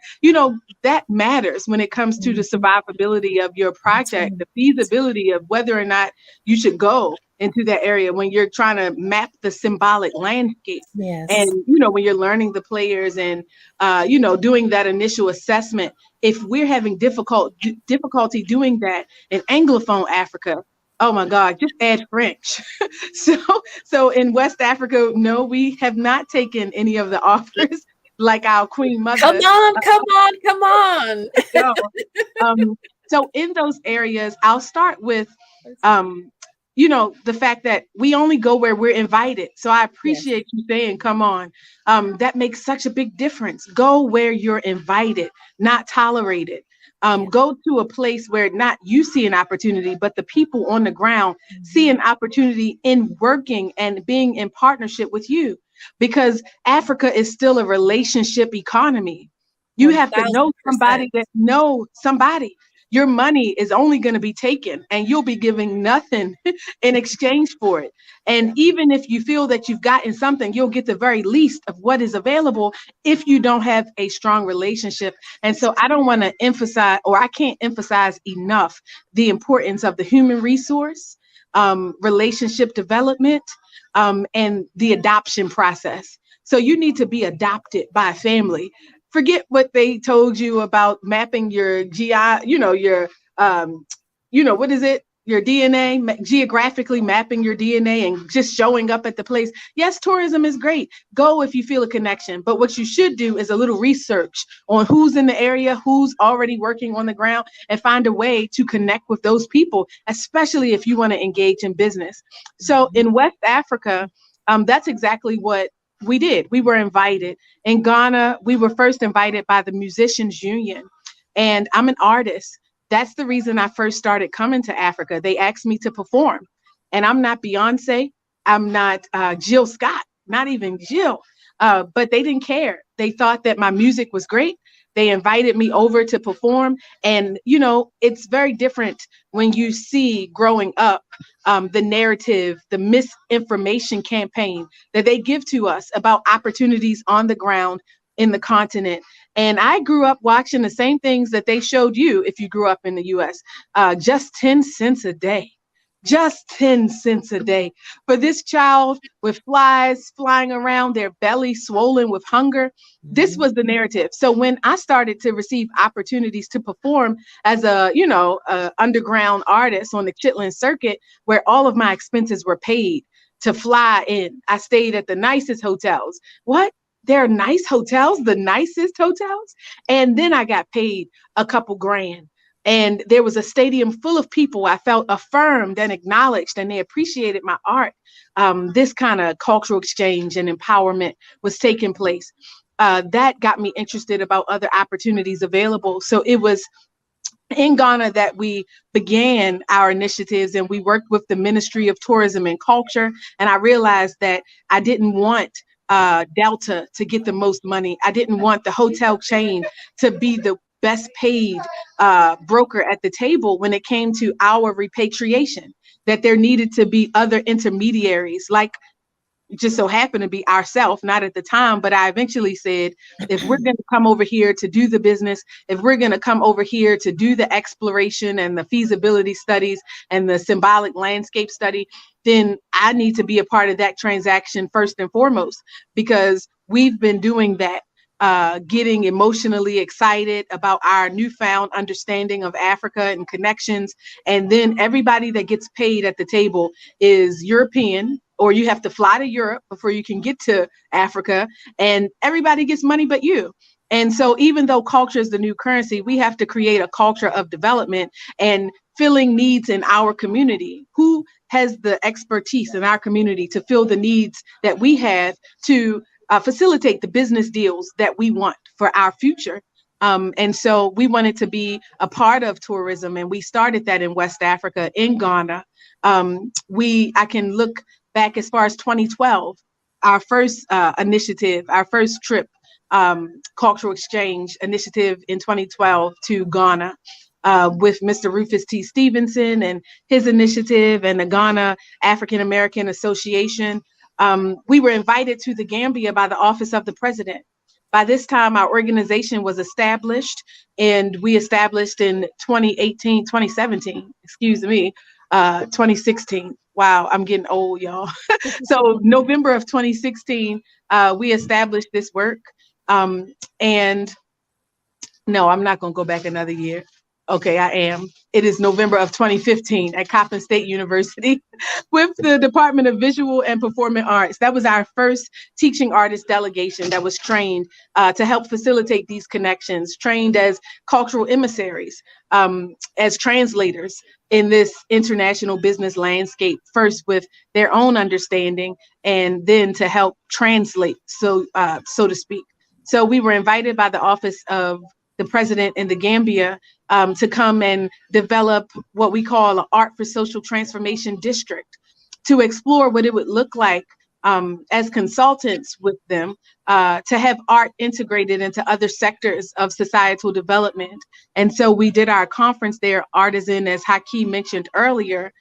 that matters when it comes to the survivability of your project, the feasibility of whether or not you should go into that area when you're trying to map the symbolic landscape. Yes. And when you're learning the players and doing that initial assessment, if we're having difficulty doing that in Anglophone Africa, oh my God, just add French. So in West Africa, no, we have not taken any of the offers like our Queen Mother. Come on. No. So in those areas, I'll start with the fact that we only go where we're invited. So I appreciate you saying, come on. That makes such a big difference. Go where you're invited, not tolerated. Go to a place where not you see an opportunity, but the people on the ground see an opportunity in working and being in partnership with you, because Africa is still a relationship economy. You have to know somebody that knows somebody. Your money is only going to be taken and you'll be giving nothing in exchange for it. And even if you feel that you've gotten something, you'll get the very least of what is available if you don't have a strong relationship. And so I don't want to emphasize, or I can't emphasize enough, the importance of the human resource, relationship development, and the adoption process. So you need to be adopted by a family. Forget what they told you about mapping your what is it? Your DNA, geographically mapping your DNA and just showing up at the place. Yes, tourism is great. Go if you feel a connection. But what you should do is a little research on who's in the area, who's already working on the ground, and find a way to connect with those people, especially if you want to engage in business. So in West Africa, that's exactly what we did. We were invited. In Ghana, we were first invited by the Musicians Union. And I'm an artist. That's the reason I first started coming to Africa. They asked me to perform. And I'm not Beyonce. I'm not Jill Scott, not even Jill. But they didn't care. They thought that my music was great. They invited me over to perform. And, it's very different when you see growing up the narrative, the misinformation campaign that they give to us about opportunities on the ground in the continent. And I grew up watching the same things that they showed you if you grew up in the US, just 10 cents a day. Just 10 cents a day for this child with flies flying around, their belly swollen with hunger. This was the narrative. So when I started to receive opportunities to perform as a underground artist on the Chitlin circuit, where all of my expenses were paid to fly in, I stayed at the nicest hotels. What? There are nice hotels, the nicest hotels. And then I got paid a couple grand. And there was a stadium full of people. I felt affirmed and acknowledged, and they appreciated my art. This kind of cultural exchange and empowerment was taking place. That got me interested about other opportunities available. So it was in Ghana that we began our initiatives, and we worked with the Ministry of Tourism and Culture. And I realized that I didn't want Delta to get the most money. I didn't want the hotel chain to be the best paid broker at the table when it came to our repatriation, that there needed to be other intermediaries, like just so happened to be ourselves, not at the time, but I eventually said, if we're going to come over here to do the business, if we're going to come over here to do the exploration and the feasibility studies and the symbolic landscape study, then I need to be a part of that transaction first and foremost, because we've been doing that, getting emotionally excited about our newfound understanding of Africa and connections. And then everybody that gets paid at the table is European, or you have to fly to Europe before you can get to Africa, and everybody gets money but you. And so even though culture is the new currency, we have to create a culture of development and filling needs in our community. Who has the expertise in our community to fill the needs that we have to facilitate the business deals that we want for our future? And so we wanted to be a part of tourism, and we started that in West Africa, in Ghana. I can look back as far as 2012, our first initiative, our first trip, cultural exchange initiative in 2012 to Ghana, with Mr. Rufus T. Stevenson and his initiative and the Ghana African American Association. We were invited to the Gambia by the Office of the President. By this time, our organization was established, and we established in 2016. Wow, I'm getting old, y'all. So November of 2016, we established this work. And no, I'm not going to go back another year. Okay, I am. It is November of 2015 at Coppin State University with the Department of Visual and Performing Arts. That was our first teaching artist delegation that was trained to help facilitate these connections, trained as cultural emissaries, as translators in this international business landscape, first with their own understanding and then to help translate, so to speak. So we were invited by the Office of the President in the Gambia to come and develop what we call an Art for Social Transformation District, to explore what it would look like as consultants with them to have art integrated into other sectors of societal development. And so we did our conference there, Artisan, as Hakeem mentioned earlier.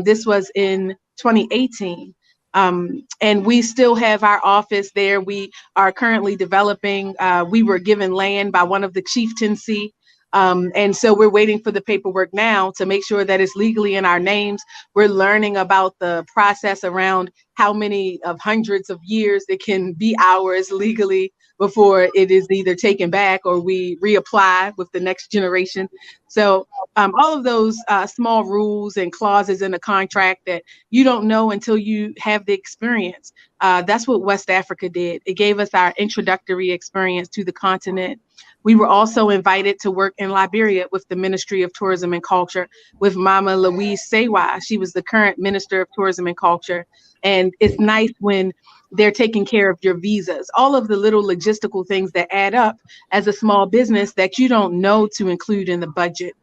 This was in 2018. And we still have our office there. We are currently developing. We were given land by one of the chieftaincy. And so we're waiting for the paperwork now to make sure that it's legally in our names. We're learning about the process around how many of hundreds of years it can be ours legally before it is either taken back or we reapply with the next generation. So all of those small rules and clauses in the contract that you don't know until you have the experience. That's what West Africa did. It gave us our introductory experience to the continent. We were also invited to work in Liberia with the Ministry of Tourism and Culture with Mama Louise Sewa. She was the current Minister of Tourism and Culture. And it's nice when they're taking care of your visas, all of the little logistical things that add up as a small business that you don't know to include in the budget.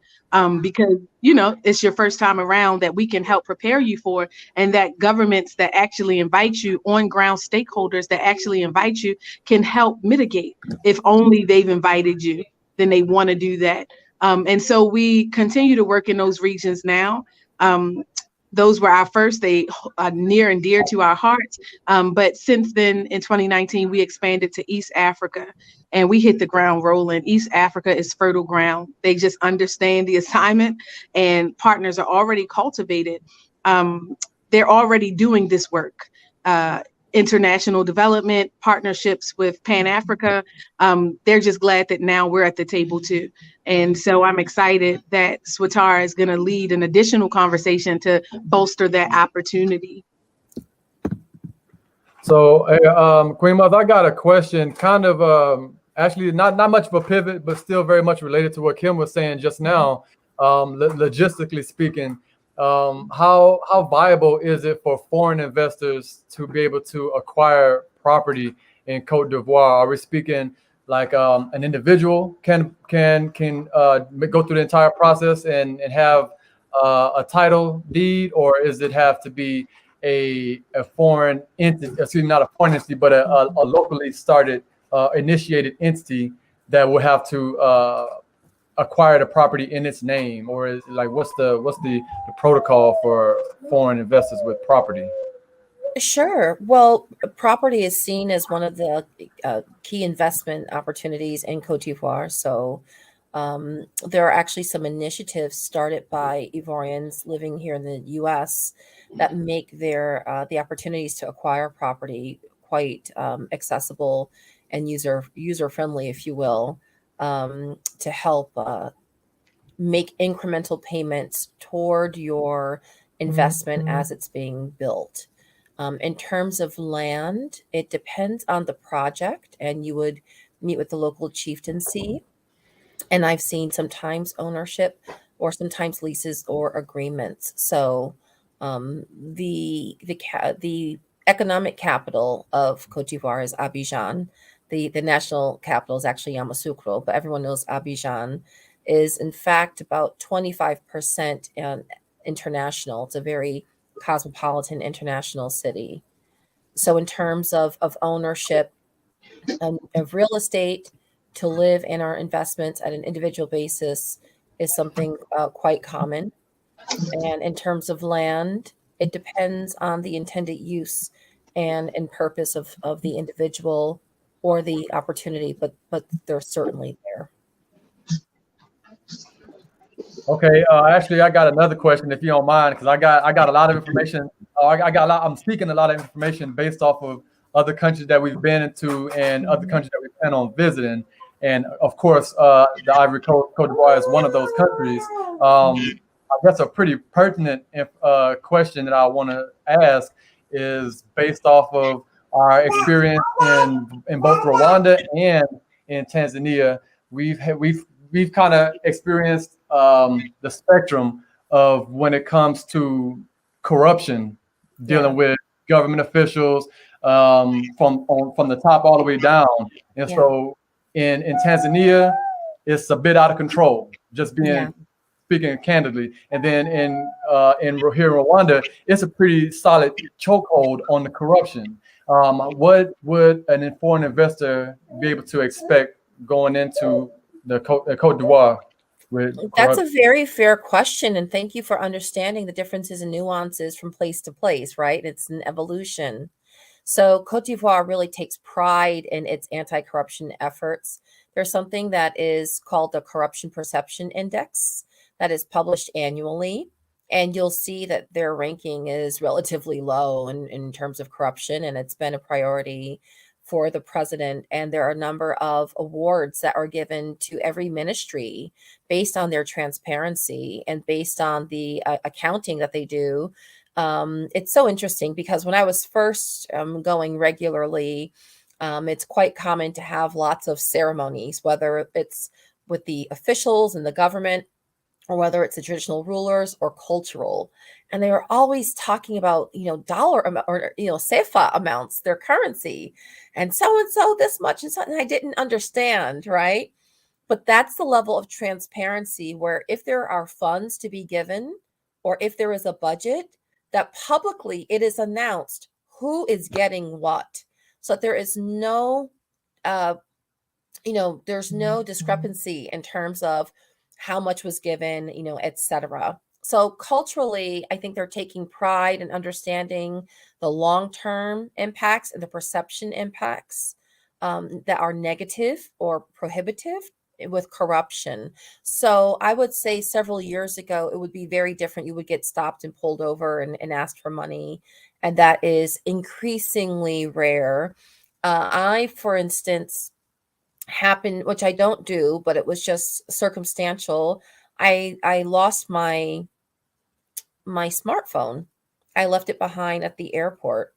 Because, you know, it's your first time around that we can help prepare you for, and that governments that actually invite you, on ground stakeholders that actually invite you, can help mitigate. If only they've invited you, then they want to do that. And so we continue to work in those regions now. Those were our first, they are near and dear to our hearts. But since then, in 2019, we expanded to East Africa and we hit the ground rolling. East Africa is fertile ground. They just understand the assignment, and partners are already cultivated. They're already doing this work. International development, partnerships with Pan Africa. They're just glad that now we're at the table too. And so I'm excited that Swatara is going to lead an additional conversation to bolster that opportunity. So, Queen Mother, I got a question, kind of actually not much of a pivot, but still very much related to what Kim was saying just now. Logistically speaking, how viable is it for foreign investors to be able to acquire property in Cote d'Ivoire? Are we speaking like an individual can go through the entire process and have a title deed, or is it have to be a foreign entity, excuse me, not a foreign entity, but a locally started initiated entity that will have to acquire the property in its name, or is like what's the protocol for foreign investors with property? Sure. Well, property is seen as one of the key investment opportunities in Cote d'Ivoire. So there are actually some initiatives started by Ivorians living here in the U.S. that make the opportunities to acquire property quite accessible and user friendly, if you will, to help make incremental payments toward your investment as it's being built. In terms of land, it depends on the project, and you would meet with the local chieftaincy. And I've seen sometimes ownership or sometimes leases or agreements. So the economic capital of Cote d'Ivoire is Abidjan. The national capital is actually Yamoussoukro, but everyone knows Abidjan is in fact about 25% international. It's a very cosmopolitan international city. So in terms of ownership of real estate, to live in our investments at an individual basis is something quite common. And in terms of land, it depends on the intended use and purpose of the individual or the opportunity, but they're certainly there. Okay, actually, I got another question, if you don't mind, because I got a lot of information. I got a lot. I'm seeking a lot of information based off of other countries that we've been into and other countries that we plan on visiting. And of course, the Ivory Coast, Cote d'Ivoire is one of those countries. I guess a pretty pertinent question that I want to ask is based off of our experience in both Rwanda and in Tanzania. We've kind of experienced the spectrum of when it comes to corruption, dealing with government officials from the top all the way down. And so in Tanzania, it's a bit out of control, just being speaking candidly. And then in here in Rwanda, it's a pretty solid chokehold on the corruption. What would an foreign investor be able to expect going into the Cote d'Ivoire? That's a very fair question, and thank you for understanding the differences and nuances from place to place, right? It's an evolution. So Cote d'Ivoire really takes pride in its anti-corruption efforts. There's something that is called the Corruption Perception Index that is published annually, and you'll see that their ranking is relatively low in terms of corruption, and it's been a priority for the president. And there are a number of awards that are given to every ministry based on their transparency and based on the accounting that they do. It's so interesting because when I was first going regularly, it's quite common to have lots of ceremonies, whether it's with the officials and the government, or whether it's the traditional rulers or cultural. And they are always talking about, dollar amount or, CFA amounts, their currency, and so this much and so. And I didn't understand, right? But that's the level of transparency where if there are funds to be given or if there is a budget, that publicly it is announced who is getting what. So that there is no, there's no discrepancy in terms of how much was given, etc. So culturally, I think they're taking pride in understanding the long-term impacts and the perception impacts that are negative or prohibitive with corruption. So I would say several years ago, it would be very different. You would get stopped and pulled over and asked for money. And that is increasingly rare. For instance, happened, which I don't do, but it was just circumstantial. I lost my smartphone. I left it behind at the airport.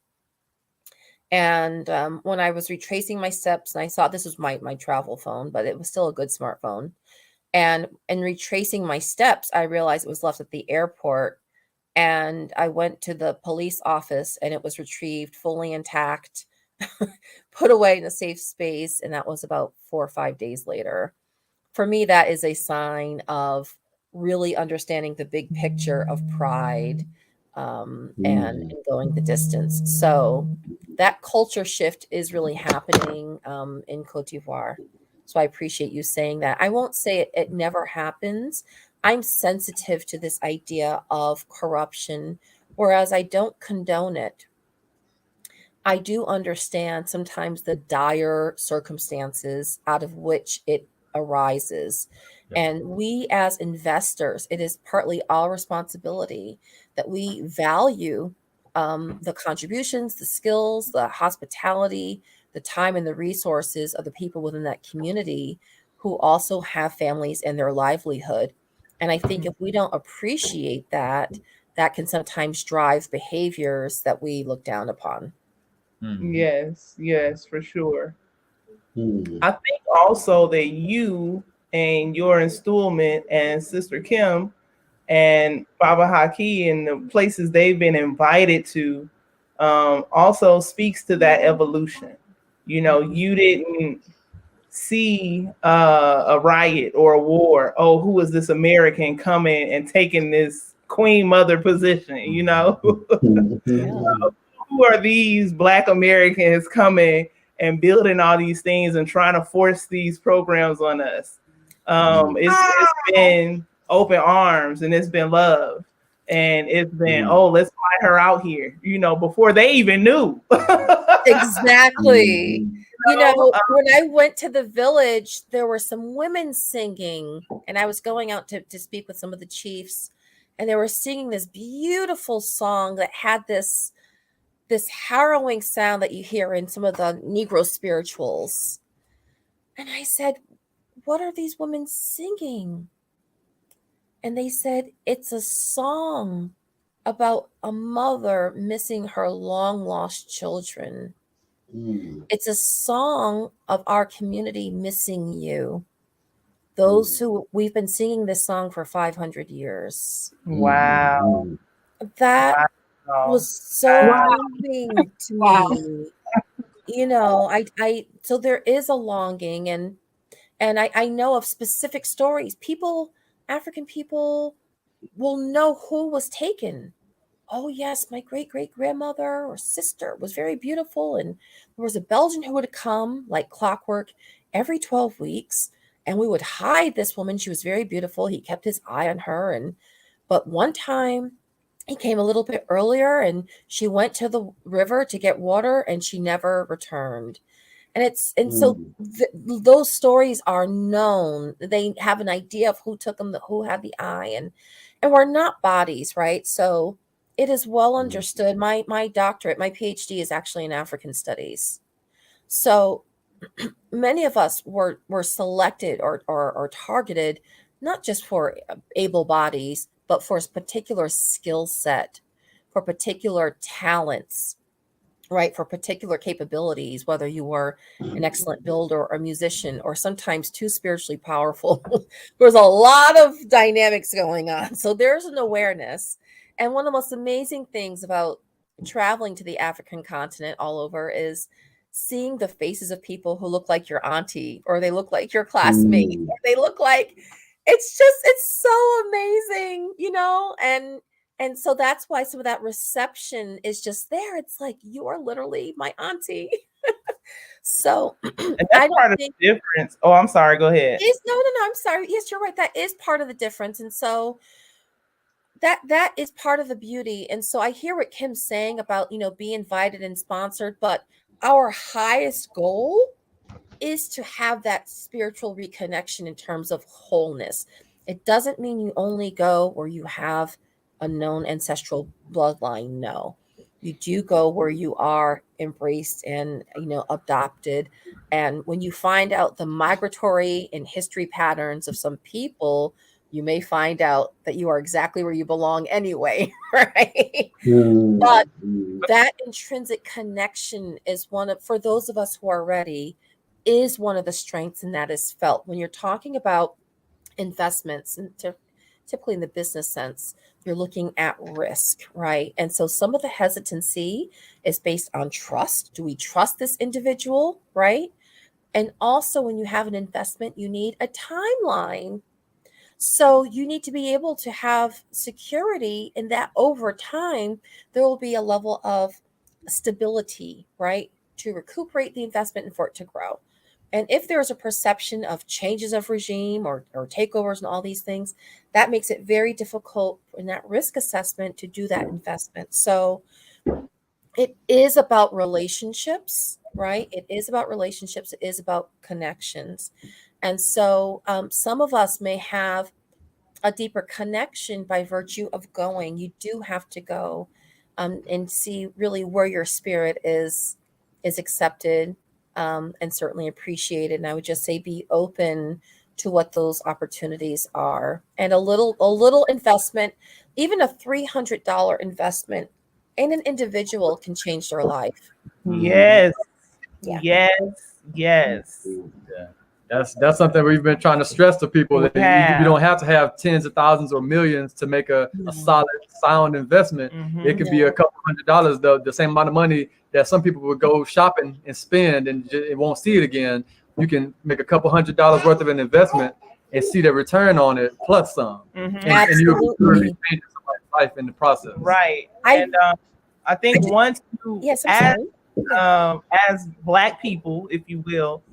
And when I was retracing my steps, and I saw this was my travel phone, but it was still a good smartphone. And in retracing my steps, I realized it was left at the airport. And I went to the police office and it was retrieved fully intact, put away in a safe space. And that was about 4 or 5 days later. For me, that is a sign of really understanding the big picture of pride and going the distance. So that culture shift is really happening in Cote d'Ivoire. So I appreciate you saying that. I won't say it never happens. I'm sensitive to this idea of corruption, whereas I don't condone it. I do understand sometimes the dire circumstances out of which it arises. Yeah. And we as investors, it is partly our responsibility that we value the contributions, the skills, the hospitality, the time, and the resources of the people within that community who also have families and their livelihood. And I think if we don't appreciate that, that can sometimes drive behaviors that we look down upon. Yes, yes, for sure. Hmm. I think also that you and your installment and Sister Kim and Baba Haki and the places they've been invited to also speaks to that evolution. You know, you didn't see a riot or a war. Oh, who is this American coming and taking this Queen Mother position? You know, Mhm. Yeah. who are these Black Americans coming and building all these things and trying to force these programs on us? It's been open arms and it's been love. And it's been, Mhm. oh, let's fly her out here, you know, before they even knew. Exactly. Mhm. You know, know, when I went to the village, there were some women singing, and I was going out to speak with some of the chiefs, and they were singing this beautiful song that had this harrowing sound that you hear in some of the Negro spirituals. And I said, "What are these women singing?" And they said, "It's a song about a mother missing her long lost children. Mhm. It's a song of our community missing you. Those who we've been singing this song for 500 years." wow. Mhm. That Wow. was so Wow. moving to Wow. me. You know, I so there is a longing, and I know of specific stories. People, African people will know who was taken. Oh yes, my great great grandmother or sister was very beautiful, and there was a Belgian who would come like clockwork every 12 weeks, and we would hide this woman. She was very beautiful. He kept his eye on her, and but one time he came a little bit earlier, and she went to the river to get water, and she never returned. And so Mhm. those stories are known. They have an idea of who took them, who had the eye, and we're not bodies, right? So it is well understood. My doctorate, my PhD is actually in African studies. So many of us were selected or targeted not just for able bodies, but for a particular skill set, for particular talents, right, for particular capabilities, whether you were an excellent builder or a musician or sometimes too spiritually powerful. There's a lot of dynamics going on, so there's an awareness. And one of the most amazing things about traveling to the African continent all over is seeing the faces of people who look like your auntie, or they look like your classmate, Mhm. or they look like, it's so amazing, you know. And so that's why some of that reception is just there. It's like, you are literally my auntie. So And that's I don't part of think the difference. Oh, I'm sorry. Go ahead. is no, I'm sorry. Yes, you're right. That is part of the difference. And so that is part of the beauty. And so I hear what Kim's saying about, be invited and sponsored, but our highest goal is to have that spiritual reconnection in terms of wholeness. It doesn't mean you only go where you have a known ancestral bloodline. No, you do go where you are embraced and adopted. And when you find out the migratory and history patterns of some people, you may find out that you are exactly where you belong anyway, right? But Mhm. that intrinsic connection is for those of us who are ready, is one of the strengths, and that is felt when you're talking about investments, and typically in the business sense, you're looking at risk, right? And so some of the hesitancy is based on trust. Do we trust this individual, right? And also, when you have an investment, you need a timeline. So you need to be able to have security in that over time, there will be a level of stability, right? To recuperate the investment and for it to grow. And if there's a perception of changes of regime or takeovers and all these things, that makes it very difficult in that risk assessment to do that investment. So it is about relationships, right? It is about relationships. It is about connections. And so some of us may have a deeper connection by virtue of going. You do have to go and see really where your spirit is accepted and certainly appreciated. And I would just say be open to what those opportunities are. And a little investment, even a $300 investment in an individual can change their life. Yes. Yeah. Yes. Yeah. That's something we've been trying to stress to people, that you don't have to have tens of thousands or millions to make a solid, sound investment. It could be a couple $100, the same amount of money that some people would go shopping and spend and it won't see it again. You can make a couple $100 worth of an investment and see the return on it plus some. And you'll be changing somebody's life in the process. Right. And I think once you as Black people, if you will,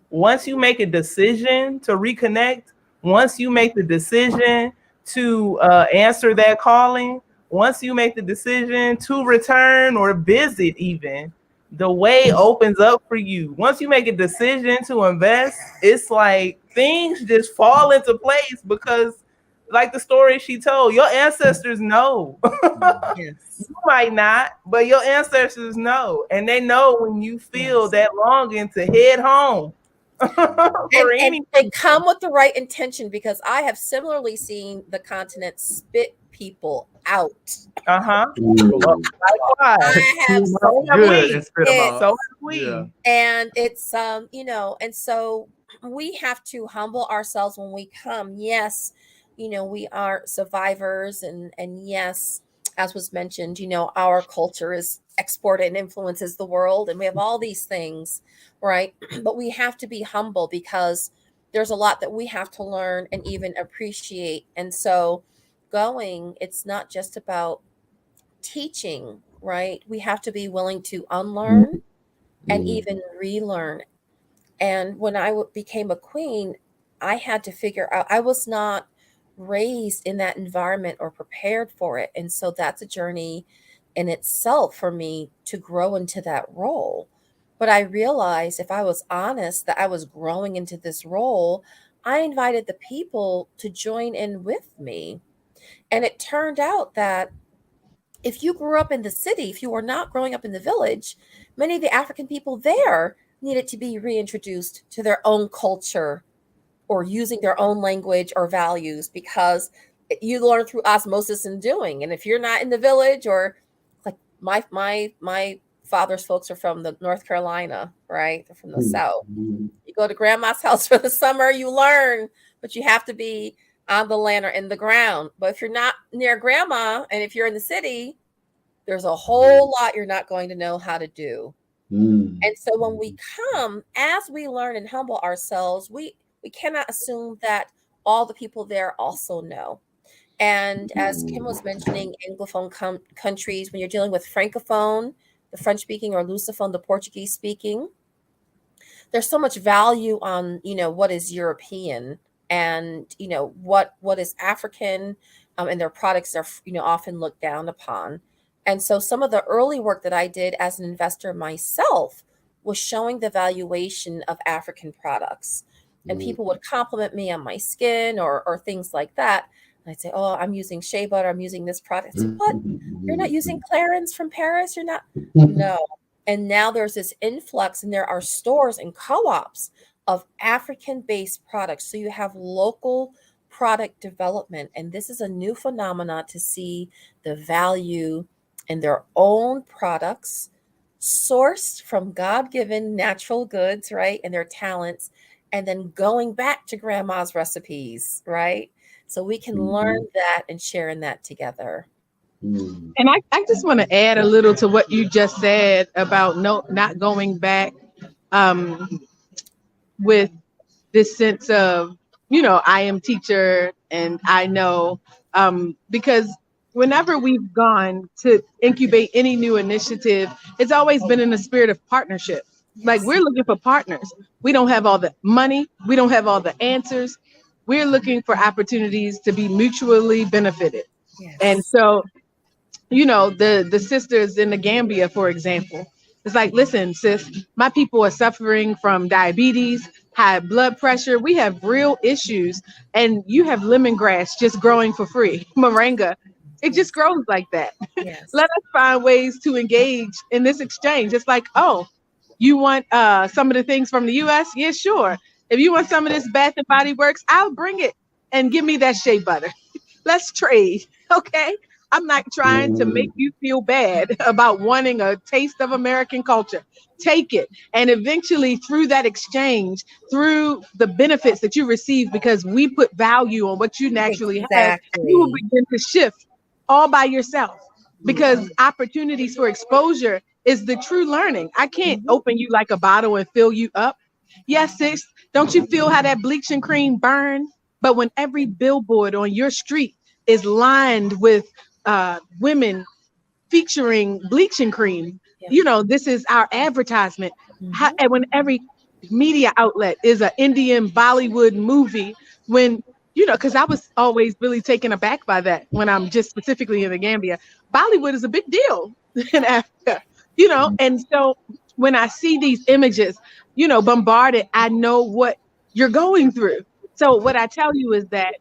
once you make a decision to reconnect, once you make the decision to answer that calling, once you make the decision to return or visit, even the way opens up for you. Once you make a decision to invest, it's like things just fall into place because, like the story she told, your ancestors know. Yes. You might not, but your ancestors know, and they know when you feel that longing to head home. And they come with the right intention, because I have similarly seen the continent spit people out. Likewise. I have so have we. And it's and so we have to humble ourselves when we come. Yes, we are survivors, and yes, as was mentioned, our culture is exported and influences the world, and we have all these things, right? But we have to be humble because there's a lot that we have to learn and even appreciate. And so it's not just about teaching, right? We have to be willing to unlearn and even relearn. And when I became a queen, I had to figure out, I was not raised in that environment or prepared for it. And so that's a journey in itself for me to grow into that role. But I realized, if I was honest, that I was growing into this role, I invited the people to join in with me. And it turned out that if you grew up in the city, if you were not growing up in the village, many of the African people there needed to be reintroduced to their own culture or using their own language or values, because you learn through osmosis and doing. And if you're not in the village, or like my father's folks are from the North Carolina, right? They're from the South. You go to grandma's house for the summer, you learn, but you have to be on the land or in the ground. But if you're not near grandma, and if you're in the city, there's a whole lot you're not going to know how to do. And so when we come, as we learn and humble ourselves, we cannot assume that all the people there also know. And as Kim was mentioning, Anglophone countries, when you're dealing with Francophone, the French speaking, or Lusophone, the Portuguese speaking, there's so much value on, what is European, and, what is African, and their products are, often looked down upon. And so some of the early work that I did as an investor myself was showing the valuation of African products. And people would compliment me on my skin or things like that. And I'd say, oh, I'm using shea butter, I'm using this product. I'd say, what? You're not using Clarins from Paris? You're not? No. And now there's this influx, and there are stores and co-ops of African-based products. So you have local product development. And this is a new phenomenon, to see the value in their own products sourced from God-given natural goods, right? And their talents, and then going back to grandma's recipes, right? So we can learn that and share in that together. And I just want to add a little to what you just said about not going back, with this sense of, I am teacher and I know, because whenever we've gone to incubate any new initiative, it's always been in a spirit of partnership. Like, we're looking for partners. We don't have all the money. We don't have all the answers. We're looking for opportunities to be mutually benefited. Yes. And so, you know, the sisters in the Gambia, for example, it's like, listen, sis, my people are suffering from diabetes, high blood pressure. We have real issues, and you have lemongrass just growing for free. Moringa, it just grows like that. Yes. Let us find ways to engage in this exchange. It's like, oh, you want some of the things from the US? Yeah, sure. If you want some of this Bath and Body Works, I'll bring it, and give me that shea butter. Let's trade. Okay. I'm not trying to make you feel bad about wanting a taste of American culture. Take it. And eventually, through that exchange, through the benefits that you receive because we put value on what you naturally have, you will begin to shift all by yourself, because opportunities for exposure is the true learning. I can't open you like a bottle and fill you up. Yes, sis, don't you feel how that bleaching cream burn? But when every billboard on your street is lined with women featuring bleaching cream, you know, this is our advertisement. And when every media outlet is an Indian Bollywood movie, when, you know, because I was always really taken aback by that when I'm just specifically in the Gambia. Bollywood is a big deal in Africa, you know, and so when I see these images, you know, bombarded, I know what you're going through. So what I tell you is that,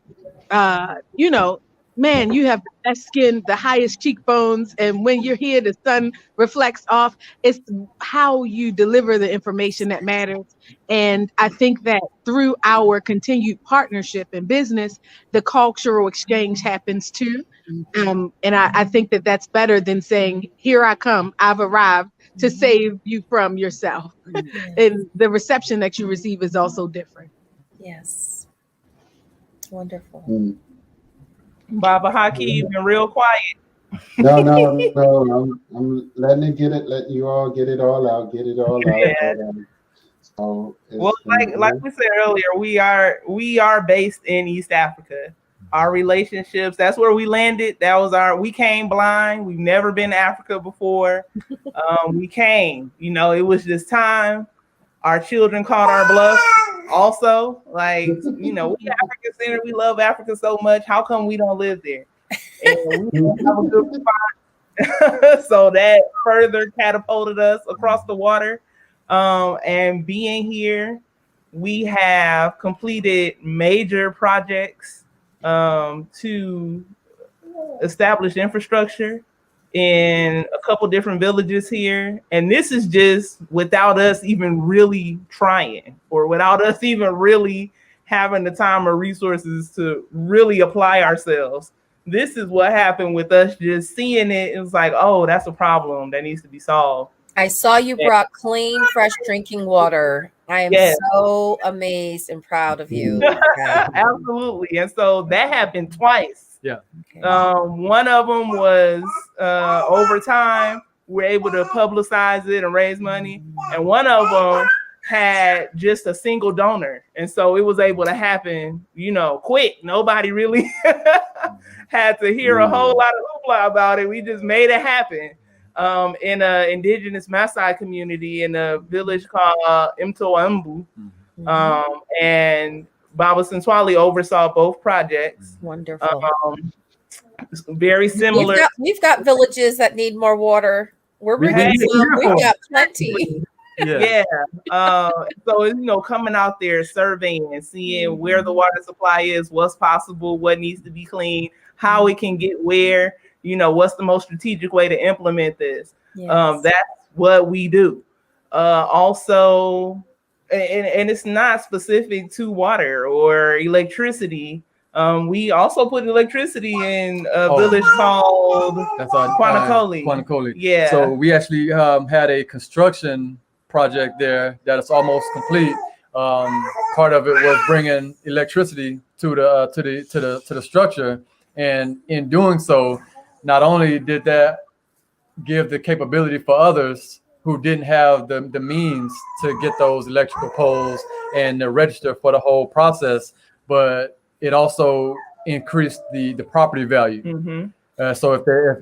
you know, man, you have the best skin, the highest cheekbones, and when you're here, the sun reflects off. It's how you deliver the information that matters. And I think that through our continued partnership in business, the cultural exchange happens too. And I think that that's better than saying, here I come, I've arrived to save you from yourself. And the reception that you receive is also different. Yes. Wonderful. Baba Haki, you've been real quiet. No. I'm letting it get it. Letting you all get it all out. Get it all out. Yeah. So well, like we said earlier, we are based in East Africa. Our relationships, that's where we landed. That was we came blind. We've never been to Africa before. We came, you know, it was just time. Our children called our bluff. Also, like, you know, we African centered. We love Africa so much. How come we don't live there? And we don't have a good response. So that further catapulted us across the water. And being here, we have completed major projects to establish infrastructure in a couple different villages here. And this is just without us even really trying, or without us even really having the time or resources to really apply ourselves. This is what happened with us just seeing it. It was like, oh, that's a problem that needs to be solved. I saw you brought clean, fresh drinking water. I am so amazed and proud of you. Absolutely. And so that happened twice. Yeah. Okay. One of them was over time, we're able to publicize it and raise money. And one of them had just a single donor. And so it was able to happen, you know, quick. Nobody really had to hear a whole lot of hoopla about it. We just made it happen. In an indigenous Maasai community in a village called Mtoambu. And Baba Sintwali oversaw both projects. Wonderful. Very similar. We've got villages that need more water. We've got plenty. Yeah. So, you know, coming out there, surveying and seeing where the water supply is, what's possible, what needs to be cleaned, how it can get where, you know, what's the most strategic way to implement this. That's what we do. Also, and it's not specific to water or electricity. We also put electricity in a village called Kwanakoli. Kwanakoli. Yeah. So we actually had a construction project there that is almost complete. Part of it was bringing electricity to the structure, and in doing so, not only did that give the capability for others who didn't have the means to get those electrical poles and to register for the whole process, but it also increased the property value. So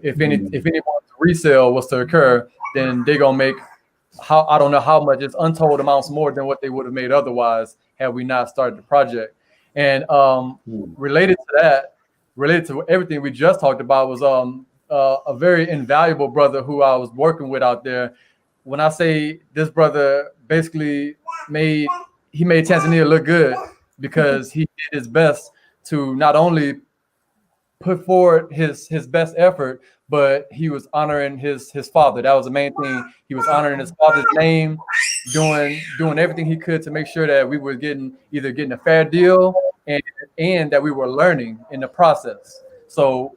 if any resale was to occur, then they're gonna make how I don't know how much, it's untold amounts more than what they would have made otherwise had we not started the project. And related to that, related to everything we just talked about, was a very invaluable brother who I was working with out there. When I say this brother basically made Tanzania look good, because he did his best to not only put forward his best effort, but he was honoring his father. That was the main thing. He was honoring his father's name, doing everything he could to make sure that we were getting a fair deal, and that we were learning in the process. So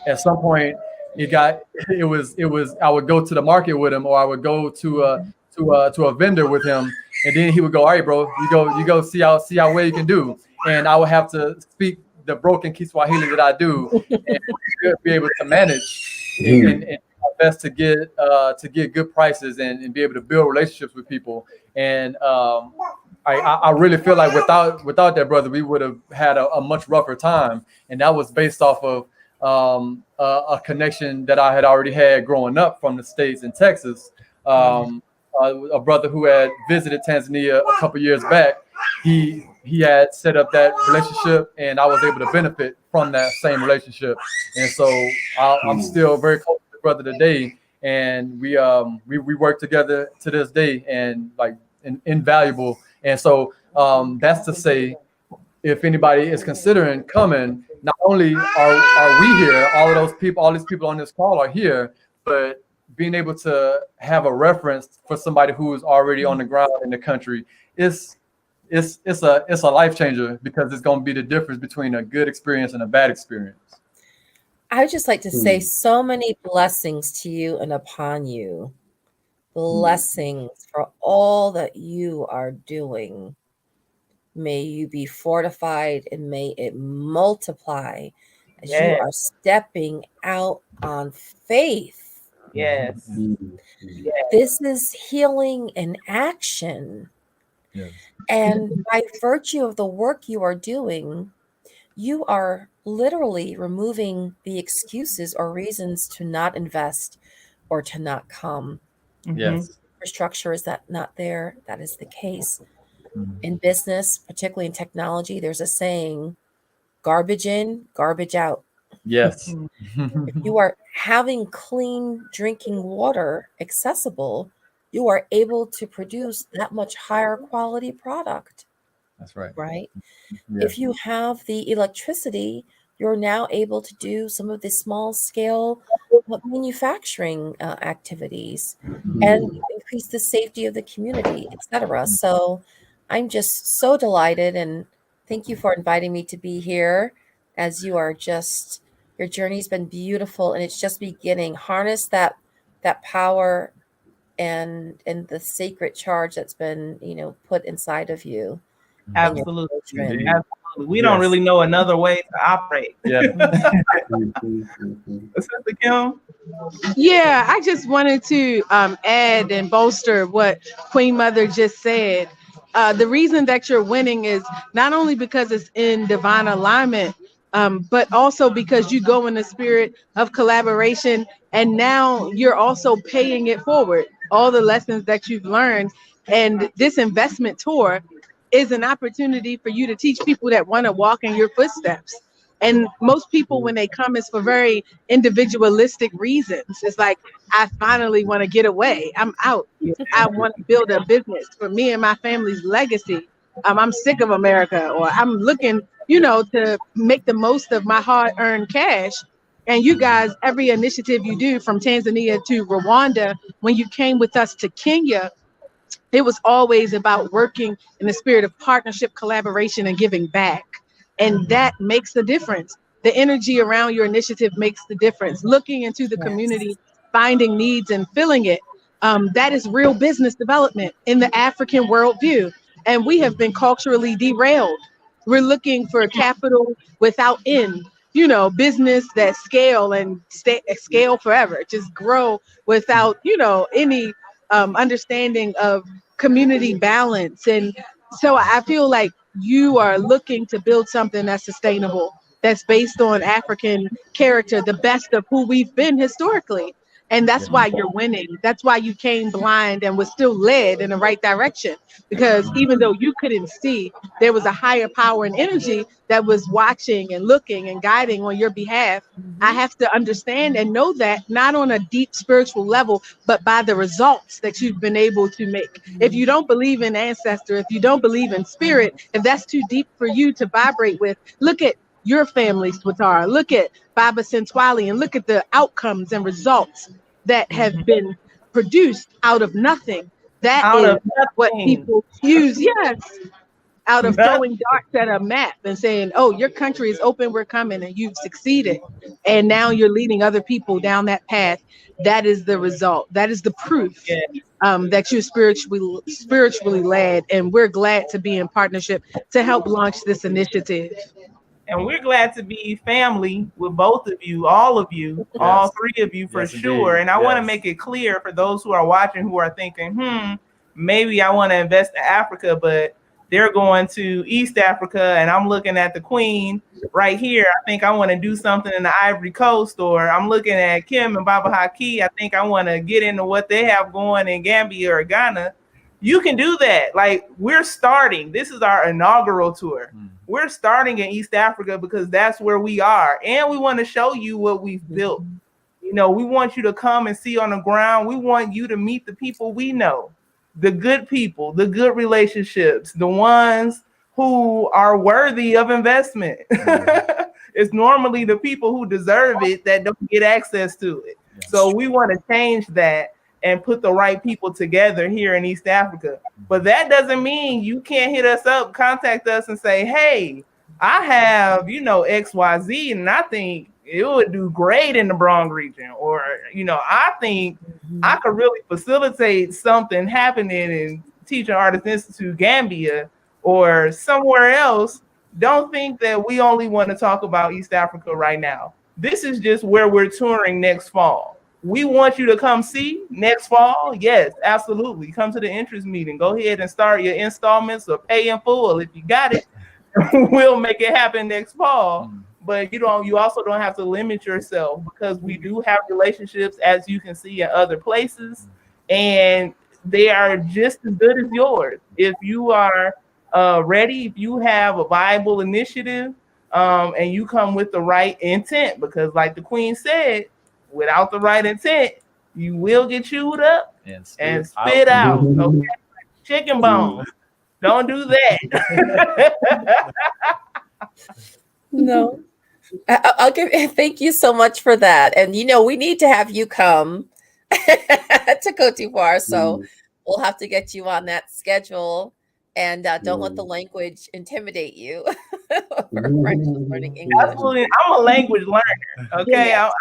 at some point it was I would go to the market with him, or I would go to a vendor with him, and then he would go, all right, bro, you go see how well you can do. And I would have to speak the broken Kiswahili that I do, and be able to manage and my best to get good prices, and be able to build relationships with people. And I really feel like without that brother, we would have had a much rougher time. And that was based off of a connection that I had already had growing up from the States in Texas. A brother who had visited Tanzania a couple years back, he had set up that relationship, and I was able to benefit from that same relationship. And so I'm still very close to the brother today, and we work together to this day, and like invaluable. And so that's to say, if anybody is considering coming, not only are we here, all these people on this call are here, but being able to have a reference for somebody who is already on the ground in the country is a life changer, because it's going to be the difference between a good experience and a bad experience. I would just like to say so many blessings to you and upon you. Blessings for all that you are doing. May you be fortified, and may it multiply as you are stepping out on faith. Yes. This is healing in action. Yes. And by virtue of the work you are doing, you are literally removing the excuses or reasons to not invest or to not come. Yes. Infrastructure is that not there? That is the case. In business, particularly in technology, there's a saying, garbage in, garbage out. Yes. If you are having clean drinking water accessible, you are able to produce that much higher quality product. That's right. Right? Yeah. If you have the electricity, you're now able to do some of the small scale manufacturing activities and increase the safety of the community, etc. So I'm just so delighted, and thank you for inviting me to be here, as you are just, your journey's been beautiful, and it's just beginning. Harness that power and the sacred charge that's been, put inside of you. Absolutely. Indeed. Absolutely. We don't really know another way to operate. Yeah. Sister Kim? Yeah, I just wanted to add and bolster what Queen Mother just said. The reason that you're winning is not only because it's in divine alignment, but also because you go in the spirit of collaboration, and now you're also paying it forward. All the lessons that you've learned, and this investment tour is an opportunity for you to teach people that want to walk in your footsteps. And most people, when they come, it's for very individualistic reasons. It's like, I finally want to get away. I'm out. I want to build a business for me and my family's legacy. I'm sick of America, or I'm looking, to make the most of my hard-earned cash. And you guys, every initiative you do, from Tanzania to Rwanda, when you came with us to Kenya, it was always about working in the spirit of partnership, collaboration, and giving back. And that makes the difference. The energy around your initiative makes the difference. Looking into the community, finding needs and filling it. That is real business development in the African worldview. And we have been culturally derailed. We're looking for capital without end, business that scale and scale forever, just grow without, any understanding of community balance. And so I feel like you are looking to build something that's sustainable, that's based on African character, the best of who we've been historically. And that's why you're winning. That's why you came blind and was still led in the right direction. Because even though you couldn't see, there was a higher power and energy that was watching and looking and guiding on your behalf. I have to understand and know that, not on a deep spiritual level, but by the results that you've been able to make. If you don't believe in ancestor, if you don't believe in spirit, if that's too deep for you to vibrate with, look at your family, Swatara. Look at Baba Sentwali and look at the outcomes and results that have been produced out of nothing. That Out is of what nothing. people use. Yes. Out of Nothing. throwing darts at a map and saying, oh, your country is open, we're coming, and you've succeeded. And now you're leading other people down that path. That is the result. That is the proof Yeah. that you're spiritually led. And we're glad to be in partnership to help launch this initiative. And we're glad to be family with both of you, all of you, all three of you for sure. Indeed. And I want to make it clear for those who are watching who are thinking, maybe I want to invest in Africa, but they're going to East Africa and I'm looking at the Queen right here. I think I want to do something in the Ivory Coast, or I'm looking at Kim and Baba Haki. I think I want to get into what they have going in Gambia or Ghana. You can do that. Like, we're starting. This is our inaugural tour. We're starting in East Africa because that's where we are. And we want to show you what we've built. You know, we want you to come and see on the ground. We want you to meet the people we know, the good people, the good relationships, the ones who are worthy of investment. It's normally the people who deserve it that don't get access to it. So we want to change that and put the right people together here in East Africa. But that doesn't mean you can't hit us up, contact us and say, hey, I have, XYZ, and I think it would do great in the Bronx region. Or, I think I could really facilitate something happening in Teaching Artists Institute Gambia or somewhere else. Don't think that we only want to talk about East Africa right now. This is just where we're touring next fall. We want you to come see next fall. Yes, absolutely. Come to the interest meeting. Go ahead and start your installments or pay in full if you got it. We'll make it happen next fall. But you also don't have to limit yourself, because we do have relationships, as you can see, in other places, and they are just as good as yours. If you are ready, if you have a viable initiative, and you come with the right intent, because like the Queen said, without the right intent, you will get chewed up and spit out. Okay? Chicken bones. Don't do that. No. I'll thank you so much for that. And we need to have you come to Cote d'Ivoire. So we'll have to get you on that schedule. And don't let the language intimidate you. French, learning English. Absolutely. I'm a language learner. Okay. Yes.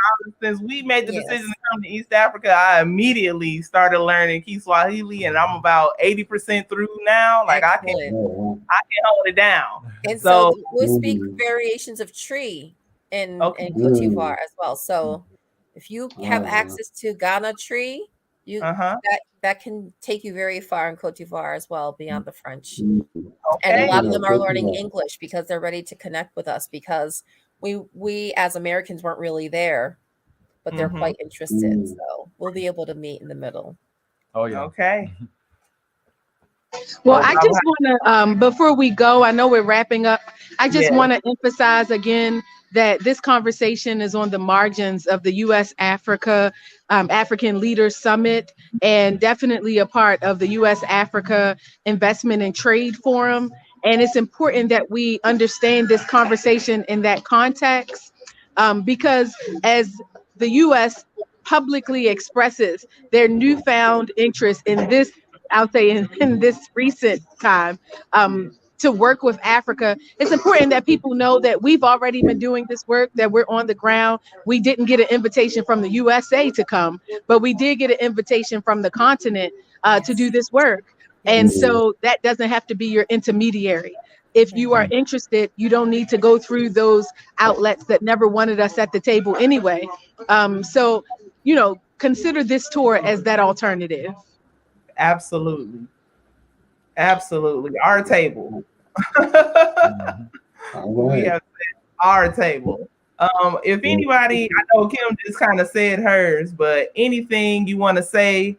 Since we made the decision to come to East Africa, I immediately started learning Kiswahili, and I'm about 80% through now. Like, I can hold it down. And so we speak variations of tree in Cote d'Ivoire as well. So if you have access to Ghana tree, that can take you very far in Cote d'Ivoire as well, beyond the French. And a lot of them are learning English because they're ready to connect with us, because we as Americans weren't really there, but they're quite interested. So we'll be able to meet in the middle. Oh yeah. Okay. Well, I just want to, before we go, I know we're wrapping up. I just want to emphasize again that this conversation is on the margins of the U.S. African Leaders Summit, and definitely a part of the U.S. Africa Investment and Trade Forum. And it's important that we understand this conversation in that context, because as the U.S. publicly expresses their newfound interest in this, I'll say in this recent time, to work with Africa, it's important that people know that we've already been doing this work, that we're on the ground. We didn't get an invitation from the USA to come, but we did get an invitation from the continent to do this work. And so that doesn't have to be your intermediary. If you are interested, you don't need to go through those outlets that never wanted us at the table anyway. So, consider this tour as that alternative. Absolutely. Absolutely. Our table. We have our table. If anybody, I know Kim just kind of said hers, but anything you want to say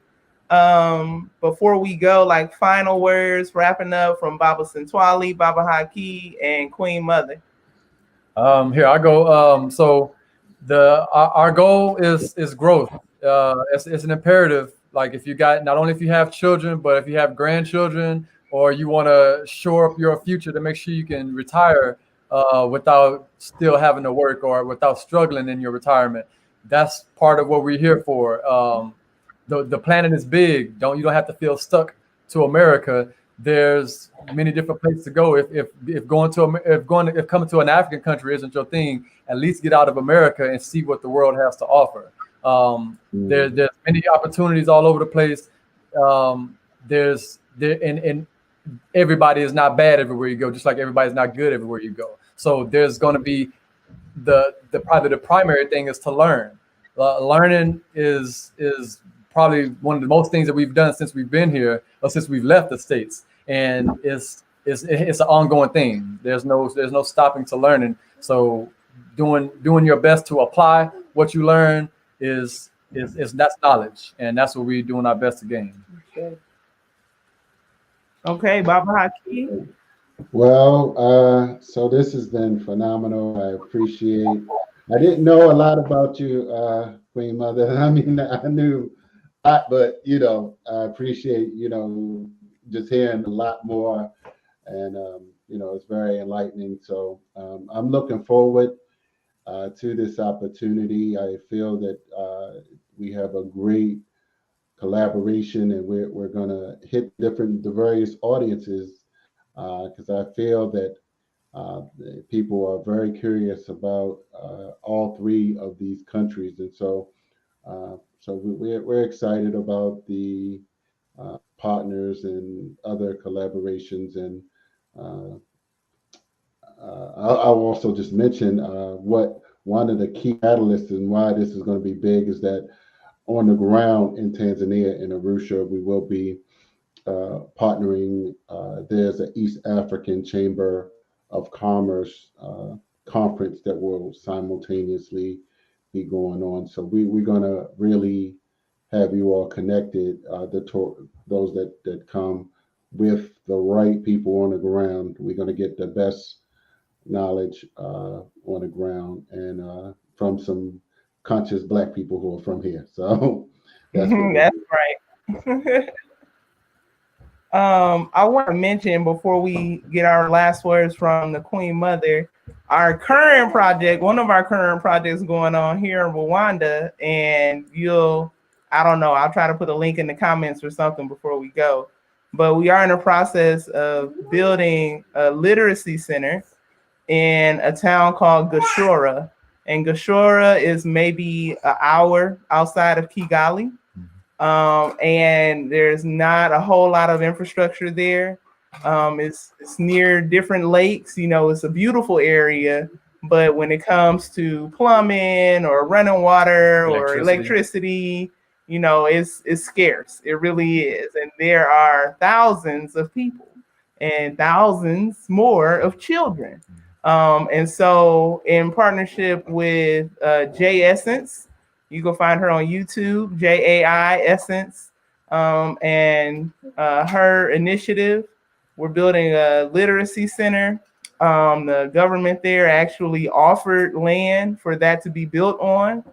before we go, like final words, wrapping up from Baba Sintwali, Baba Haki, and Queen Mother. Here I go. So our goal is growth. It's an imperative. Like if you got, not only if you have children, but if you have grandchildren, or you want to shore up your future to make sure you can retire without still having to work or without struggling in your retirement. That's part of what we're here for. The planet is big. You don't have to feel stuck to America. There's many different places to go. If coming to an African country isn't your thing, at least get out of America and see what the world has to offer. There's many opportunities all over the place. And everybody is not bad everywhere you go, just like everybody's not good everywhere you go. So there's going to be probably the primary thing is to learn. Learning is probably one of the most things that we've done since we've been here, or since we've left the States, and it's an ongoing thing. There's no stopping to learning. So doing your best to apply what you learn is that's knowledge, and that's what we're doing our best to gain. Okay, Baba Haki. Well, so this has been phenomenal. I appreciate. I didn't know a lot about you, Queen Mother. I mean, I knew a lot, but I appreciate just hearing a lot more, and it's very enlightening. So I'm looking forward to this opportunity. I feel that we have a great collaboration, and we're going to hit the various audiences because I feel that people are very curious about all three of these countries, and so we're excited about the partners and other collaborations. And I'll also just mention what one of the key catalysts and why this is going to be big is that on the ground in Tanzania, in Arusha, we will be partnering. There's an East African Chamber of Commerce conference that will simultaneously be going on. So we're going to really have you all connected, those that come with the right people on the ground. We're going to get the best knowledge on the ground, and from some conscious Black people who are from here. So that's right. I want to mention before we get our last words from the Queen Mother, one of our current projects going on here in Rwanda, and I don't know, I'll try to put a link in the comments or something before we go, but we are in the process of building a literacy center in a town called Gashora, and Gashora is maybe an hour outside of Kigali. And there's not a whole lot of infrastructure there. It's near different lakes. It's a beautiful area, but when it comes to plumbing or running water or electricity, it's scarce. It really is. And there are thousands of people and thousands more of children. And so in partnership with J Essence, you can find her on YouTube, JAI Essence, and her initiative. We're building a literacy center. The government there actually offered land for that to be built on.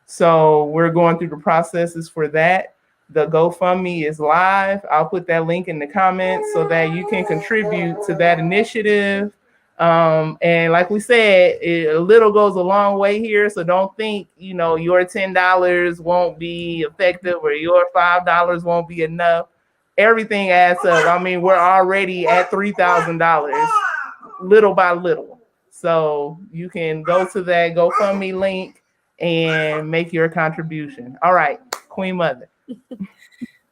So we're going through the processes for that. The GoFundMe is live. I'll put that link in the comments so that you can contribute to that initiative. And like we said, a little goes a long way here. So don't think, your $10 won't be effective or your $5 won't be enough. Everything adds up. I mean, we're already at $3,000 little by little. So you can go to that GoFundMe link and make your contribution. All right, Queen Mother.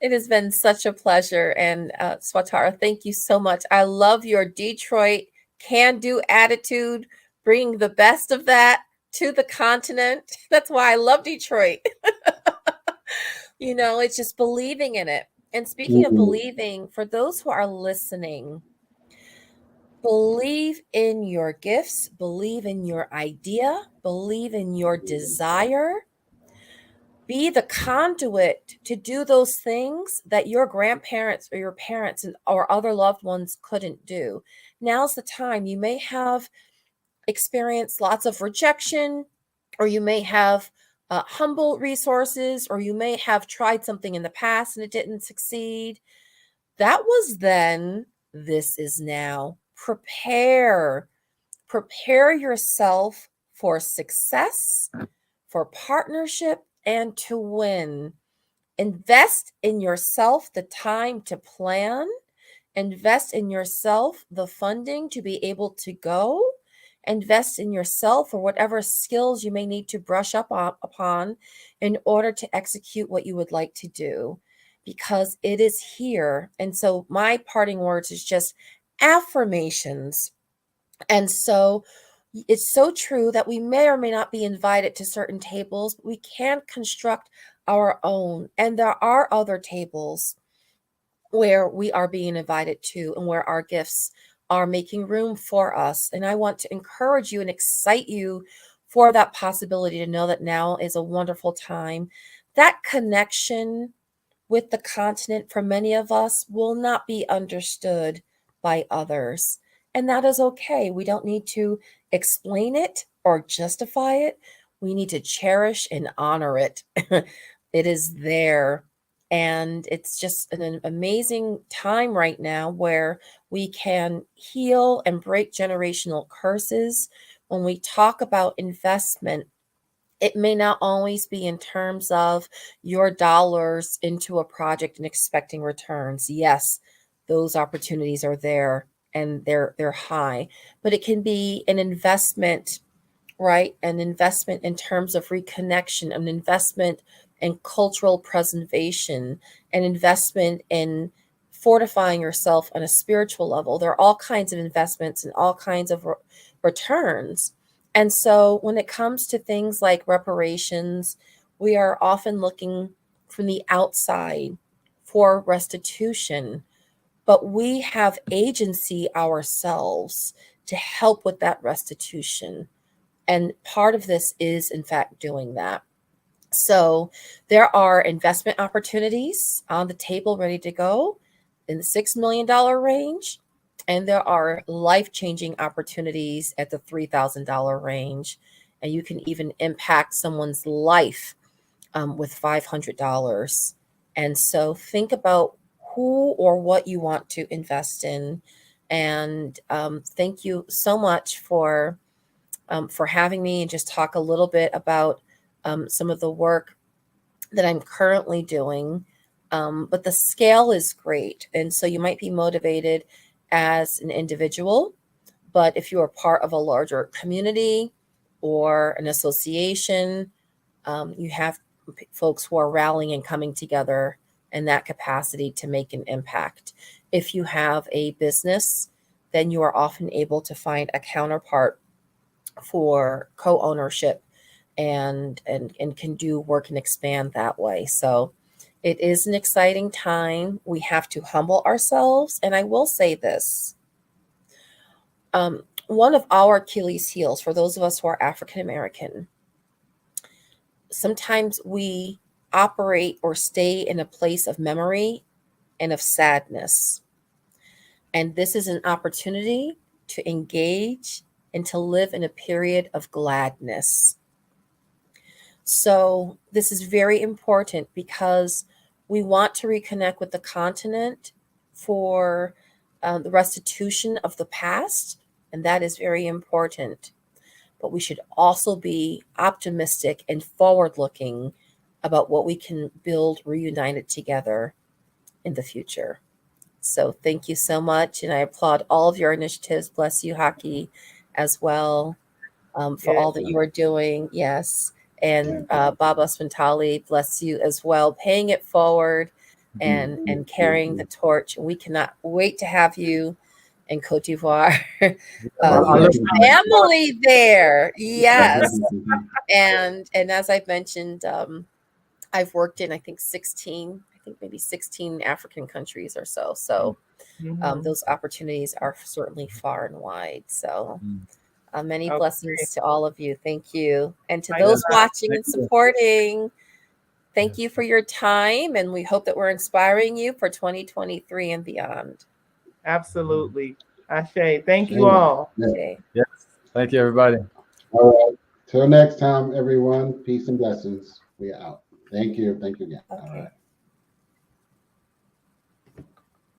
It has been such a pleasure. And Swatara, thank you so much. I love your Detroit can-do attitude, bringing the best of that to the continent. That's why I love Detroit. It's just believing in it. And speaking of believing, for those who are listening, Believe in your gifts, believe in your idea, believe in your desire. Be the conduit to do those things that your grandparents or your parents or other loved ones couldn't do. Now's the time. You may have experienced lots of rejection, or you may have humble resources, or you may have tried something in the past and it didn't succeed. That was then, this is now. Prepare yourself for success, for partnership, and to win. Invest in yourself the time to plan. Invest in yourself the funding to be able to go. Invest in yourself or whatever skills you may need to brush up upon in order to execute what you would like to do, because it is here. And so my parting words is just affirmations. And so it's so true that we may or may not be invited to certain tables, but we can construct our own. And there are other tables where we are being invited to and where our gifts are making room for us. And I want to encourage you and excite you for that possibility to know that now is a wonderful time. That connection with the continent for many of us will not be understood by others. And that is okay. We don't need to explain it or justify it. We need to cherish and honor it. It is there. And it's just an amazing time right now where we can heal and break generational curses. When we talk about investment, it may not always be in terms of your dollars into a project and expecting returns. Yes, those opportunities are there and they're high, but it can be an investment, right? An investment in terms of reconnection, an investment in cultural preservation, an investment in fortifying yourself on a spiritual level. There are all kinds of investments and all kinds of returns. And so when it comes to things like reparations, we are often looking from the outside for restitution, but we have agency ourselves to help with that restitution. And part of this is, in fact, doing that. So there are investment opportunities on the table ready to go in the $6 million range. And there are life-changing opportunities at the $3,000 range. And you can even impact someone's life with $500. And so think about who or what you want to invest in. And thank you so much for having me and just talk a little bit about some of the work that I'm currently doing. But the scale is great. And so you might be motivated as an individual, but if you are part of a larger community or an association, you have folks who are rallying and coming together in that capacity to make an impact. If you have a business, then you are often able to find a counterpart for co-ownership and can do work and expand that way. So it is an exciting time. We have to humble ourselves. And I will say this. One of our Achilles heels, for those of us who are African American, sometimes we operate or stay in a place of memory and of sadness. And this is an opportunity to engage and to live in a period of gladness. So this is very important because we want to reconnect with the continent for the restitution of the past, and that is very important. But we should also be optimistic and forward-looking about what we can build reunited together in the future. So thank you so much, and I applaud all of your initiatives. Bless you, Haki, as well, for all that you are doing. Yes. And Baba Spintali, bless you as well, paying it forward and carrying the torch. We cannot wait to have you in Cote d'Ivoire. Your family there. Yes. And as I've mentioned, I've worked in, I think think maybe 16 African countries or so. So those opportunities are certainly far and wide. So many blessings to all of you. Thank you. And to those watching and supporting, thank you for your time. And we hope that we're inspiring you for 2023 and beyond. Absolutely. Ashe. Thank you all. Okay. Yes. Thank you, everybody. All right. Till next time, everyone. Peace and blessings. We are out. Thank you. Thank you again. Okay. All right.